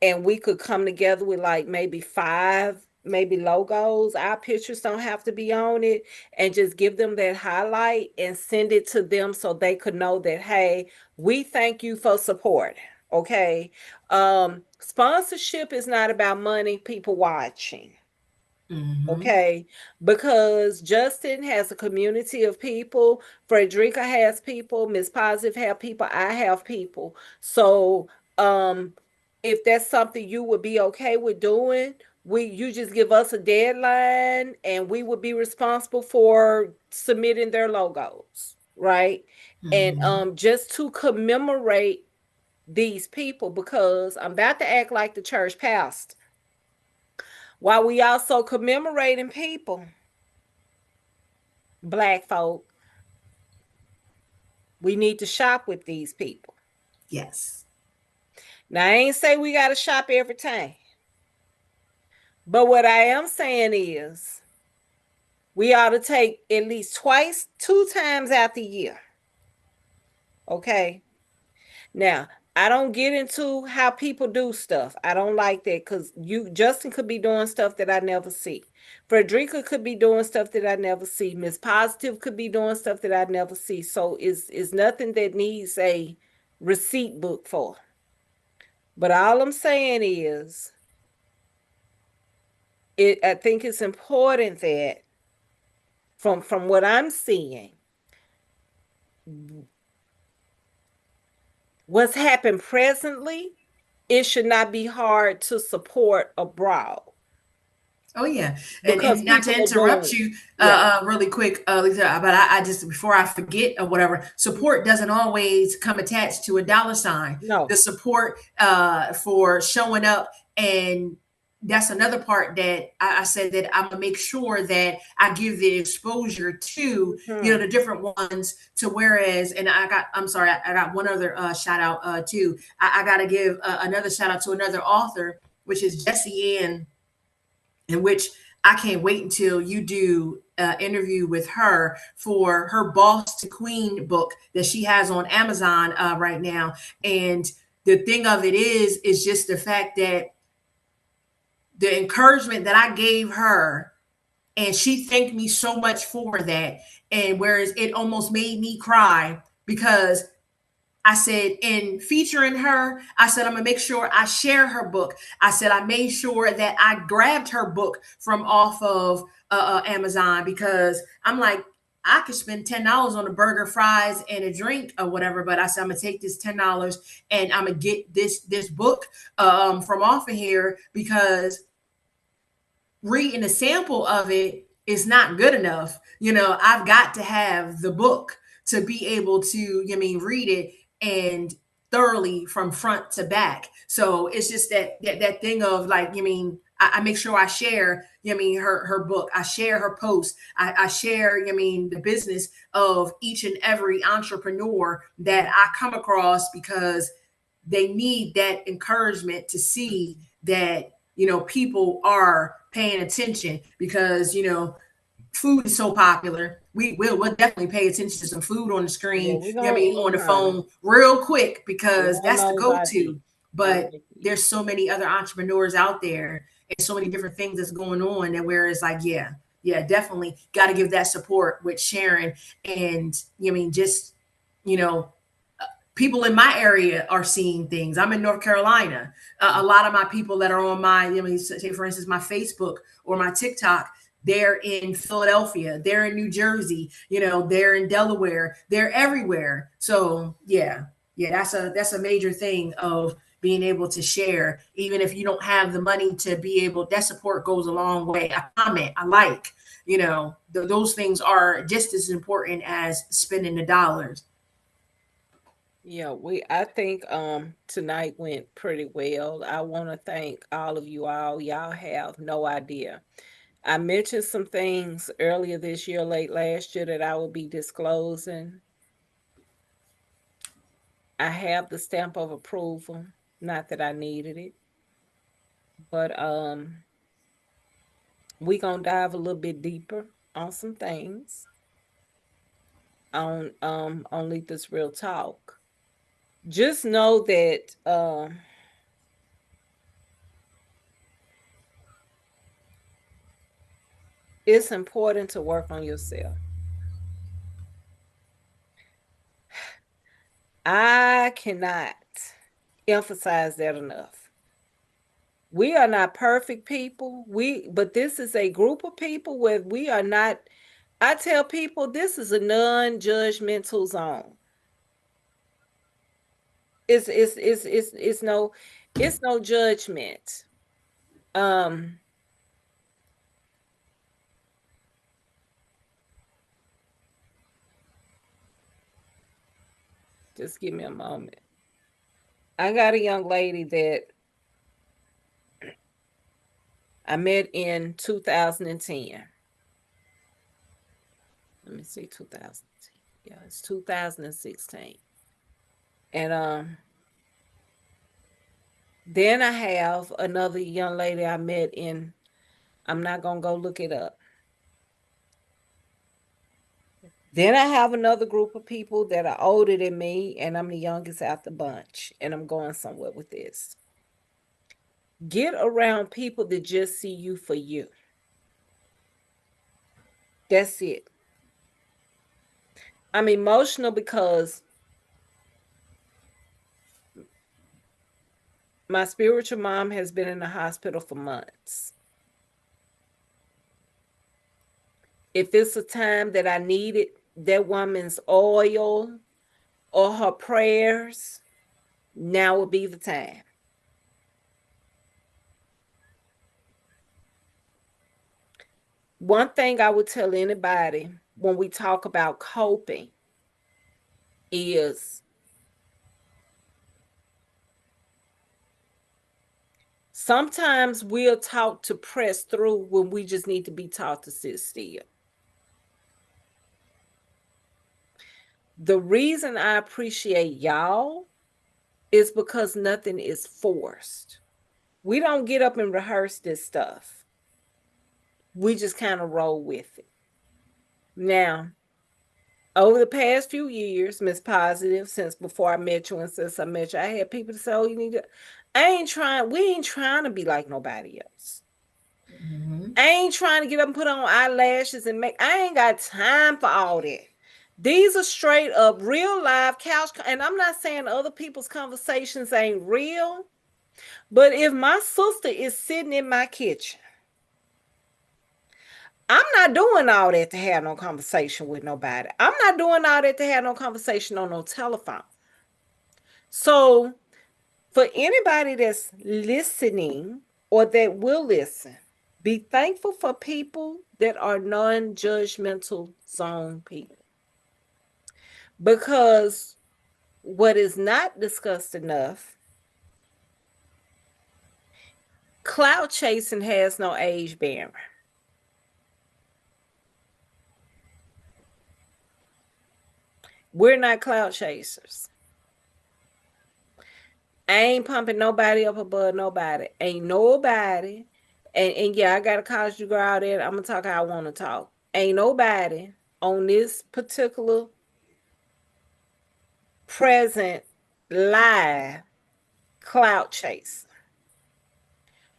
and we could come together with like maybe 5 maybe logos. Our pictures don't have to be on it, and just give them that highlight and send it to them so they could know that, hey, we thank you for support. Okay. Sponsorship is not about money, people watching. Okay, because Justin has a community of people, Frederica has people, Miss Positive have people, I have people. So if that's something you would be okay with doing, you just give us a deadline and we would be responsible for submitting their logos, right? And just to commemorate these people, because I'm about to act like the church pastor. While we also commemorating people, Black folk, we need to shop with these people. Yes. Now, I ain't say we got to shop every time. But what I am saying is we ought to take at least 2 times out the year. Okay. Now, I don't get into how people do stuff. I don't like that, because Justin could be doing stuff that I never see. Frederica could be doing stuff that I never see. Miss Positive could be doing stuff that I never see. So it's nothing that needs a receipt book for. But all I'm saying is, I think it's important that from what I'm seeing, what's happened presently, it should not be hard to support abroad. Oh yeah, Because and not to people are interrupt doing you, it. Yeah. really quick, Lisa, but I just, before I forget or whatever, support doesn't always come attached to a dollar sign. No. The support for showing up, and that's another part that I said that I'm gonna make sure that I give the exposure to, you know, the different ones. To whereas, and I'm sorry, I got one other shout out too. I got to give another shout out to another author, which is Jessie Ann, in which I can't wait until you do an interview with her for her Boss to Queen book that she has on Amazon right now. And the thing of it is just the fact that the encouragement that I gave her, and she thanked me so much for that. And whereas it almost made me cry, because I said, in featuring her, I said, I'm gonna make sure I share her book. I said, I made sure that I grabbed her book from off of Amazon, because I'm like, I could spend $10 on a burger, fries, and a drink or whatever. But I said, I'm gonna take this $10 and I'm gonna get this book from off of here, because reading a sample of it is not good enough. You know, I've got to have the book to be able to, read it and thoroughly from front to back. So it's just that thing of like, I make sure I share, her book. I share her post. I share, the business of each and every entrepreneur that I come across, because they need that encouragement to see that, people are paying attention, because, food is so popular. We'll definitely pay attention to some food on the screen, Yeah, on the phone real quick, because that's the go-to. But there's so many other entrepreneurs out there and so many different things that's going on, that where it's like, yeah, definitely got to give that support with Sharon. And just, people in my area are seeing things. I'm in North Carolina. A lot of my people that are on my, say for instance, my Facebook or my TikTok, they're in Philadelphia, they're in New Jersey, they're in Delaware, they're everywhere. So yeah, that's a major thing of being able to share, even if you don't have the money to be able. That support goes a long way. I comment, I like, those things are just as important as spending the dollars. Yeah, I think tonight went pretty well. I want to thank all of you all. Y'all have no idea. I mentioned some things earlier this year, late last year, that I will be disclosing. I have the stamp of approval, not that I needed it. But we gonna dive a little bit deeper on some things on Leap This Real Talk. just know that it's important to work on yourself. I cannot emphasize that enough. We are not perfect people. But this is a group of people where we are not. I tell people this is a non-judgmental zone. It's no judgment. Um, just give me a moment. I got a young lady that I met in 2010. Let me see, 2010. Yeah, it's 2016. And then I have another young lady I met in, I'm not gonna go look it up. Then I have another group of people that are older than me, and I'm the youngest out the bunch, and I'm going somewhere with this. Get around people that just see you for you. That's it. I'm emotional because my spiritual mom has been in the hospital for months. If it's a time that I needed that woman's oil or her prayers, now would be the time. One thing I would tell anybody when we talk about coping is sometimes we're taught to press through when we just need to be taught to sit still. The reason I appreciate y'all is because nothing is forced. We don't get up and rehearse this stuff. We just kind of roll with it. Now, over the past few years, Miss Positive, since before I met you and since I met you, I had people to say, oh, you need to, we ain't trying to be like nobody else. I ain't trying to get up and put on eyelashes and I ain't got time for all that. These are straight up real live couch, and I'm not saying other people's conversations ain't real, but if my sister is sitting in my kitchen, I'm not doing all that to have no conversation with nobody. I'm not doing all that to have no conversation on no telephone. So for anybody that's listening or that will listen, be thankful for people that are non-judgmental zone people. Because what is not discussed enough, cloud chasing has no age barrier. We're not cloud chasers. I ain't pumping nobody up above nobody. Ain't nobody. And yeah, I got a college degree out there. I'm gonna talk how I want to talk. Ain't nobody on this particular present live cloud chase.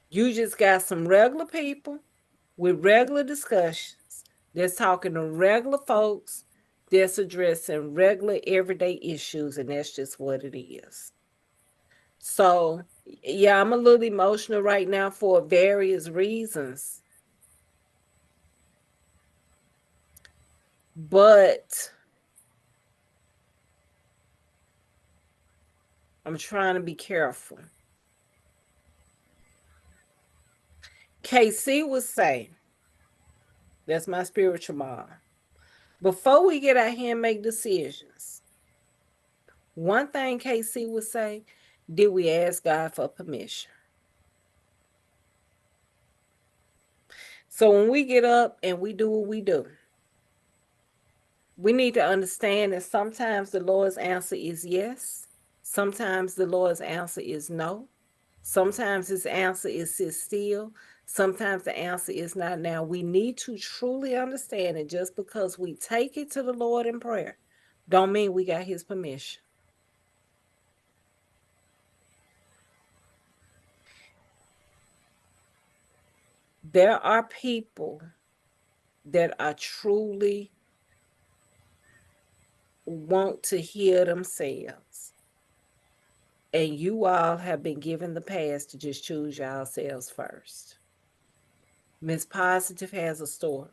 You just got some regular people with regular discussions that's talking to regular folks that's addressing regular everyday issues, and that's just what it is. So, yeah, I'm a little emotional right now for various reasons. But I'm trying to be careful. KC would say, that's my spiritual mom, before we get out here and make decisions, one thing KC would say, did we ask God for permission? So when we get up and we do what we do, we need to understand that sometimes the Lord's answer is yes. Sometimes the Lord's answer is no. Sometimes his answer is sit still. Sometimes the answer is not now. We need to truly understand that just because we take it to the Lord in prayer, don't mean we got his permission. there are people that are truly want to hear themselves. And you all have been given the pass to just choose yourselves first. Miss Positive has a story.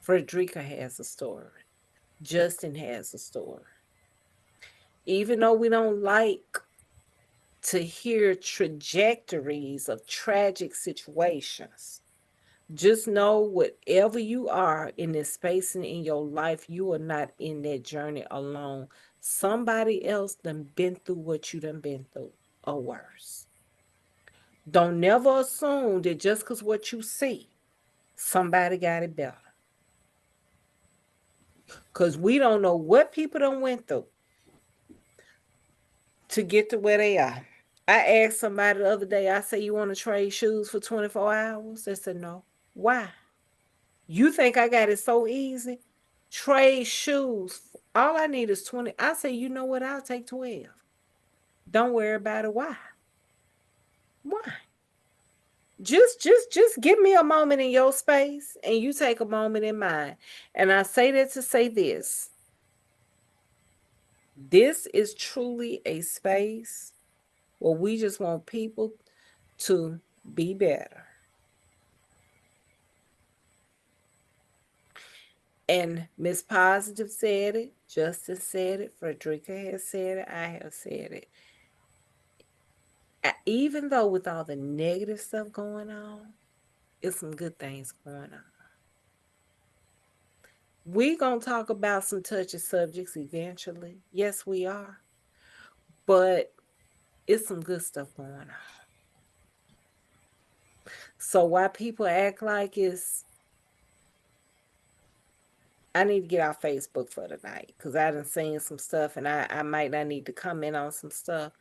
Frederica has a story. Justin has a story. Even though we don't like to hear trajectories of tragic situations, just know whatever you are in this space and in your life, you are not in that journey alone. Somebody else done been through what you done been through or worse. Don't never assume that just because what you see, somebody got it better. Because we don't know what people done went through to get to where they are. I asked somebody the other day, I said, you want to trade shoes for 24 hours? They said, no. Why? You think I got it so easy? Trade shoes. All I need is 20. I say, you know what? I'll take 12. Don't worry about it. Why? Why? Just give me a moment in your space and you take a moment in mine. And I say that to say this. This is truly a space where we just want people to be better. And Miss Positive said it, Justice said it, Frederica has said it, I have said it. Even though with all the negative stuff going on, it's some good things going on. We're going to talk about some touchy subjects eventually. Yes, we are. But it's some good stuff going on. So why people act like it's... I need to get off Facebook for tonight because I done seen some stuff and I might not need to comment on some stuff.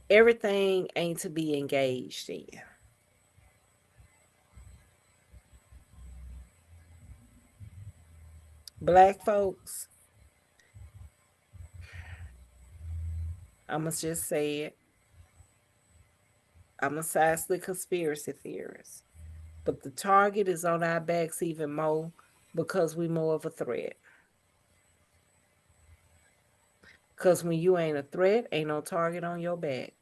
Everything ain't to be engaged in. Black folks, I must just say it. I'm a sidely conspiracy theorist. But the target is on our backs even more because we more of a threat. Because when you ain't a threat, ain't no target on your back.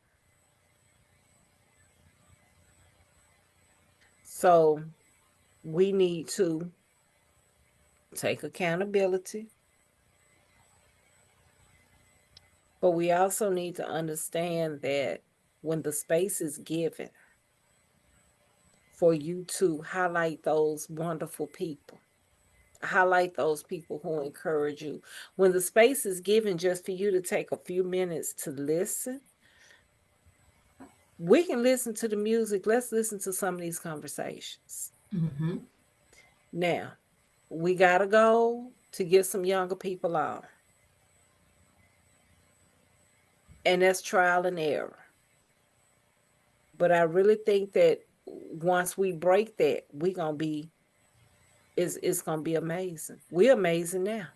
So we need to take accountability. But we also need to understand that when the space is given for you to highlight those wonderful people, highlight those people who encourage you, when the space is given just for you to take a few minutes to listen, we can listen to the music. Let's listen to some of these conversations. Mm-hmm. Now, we got to go to get some younger people on. And that's trial and error. But I really think that once we break that, we're going to be, it's going to be amazing. We're amazing now.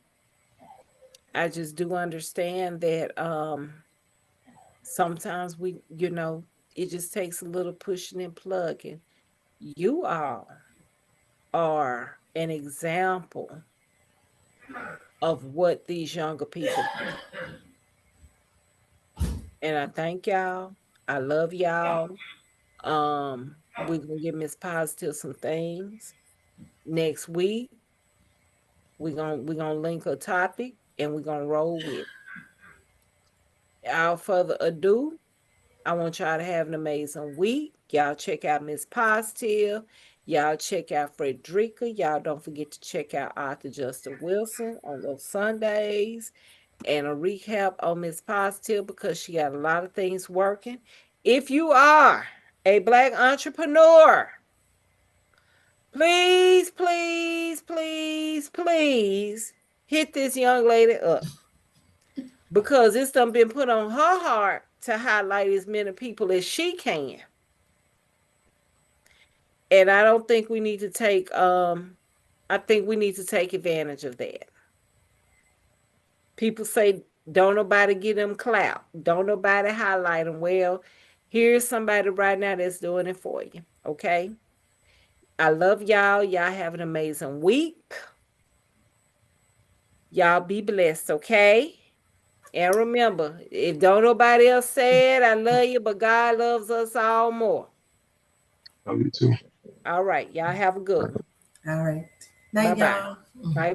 I just do understand that sometimes we, it just takes a little pushing and plugging. You all are an example of what these younger people do. And I thank y'all. I love y'all. We're gonna give Miss Positive some things. Next week, we're gonna link a topic and we're gonna roll with it. Without further ado, I want y'all to have an amazing week. Y'all check out Miss Positive. Y'all check out Frederica. Y'all don't forget to check out Arthur Justin Wilson on those Sundays. And a recap on Miss Positive because she got a lot of things working. If you are a Black entrepreneur, please, please, please, please hit this young lady up because it's done been put on her heart to highlight as many people as she can. And I don't think we need to take, I think we need to take advantage of that. People say Don't nobody give them clap. Don't nobody highlight them. Well, here's somebody right now that's doing it for you. Okay. I love y'all. Y'all have an amazing week. Y'all be blessed. Okay. And remember, if don't nobody else say it, I love you, but God loves us all more. Love you too. All right. Y'all have a good one. All right. Night, Bye-bye. y'all. Bye-bye.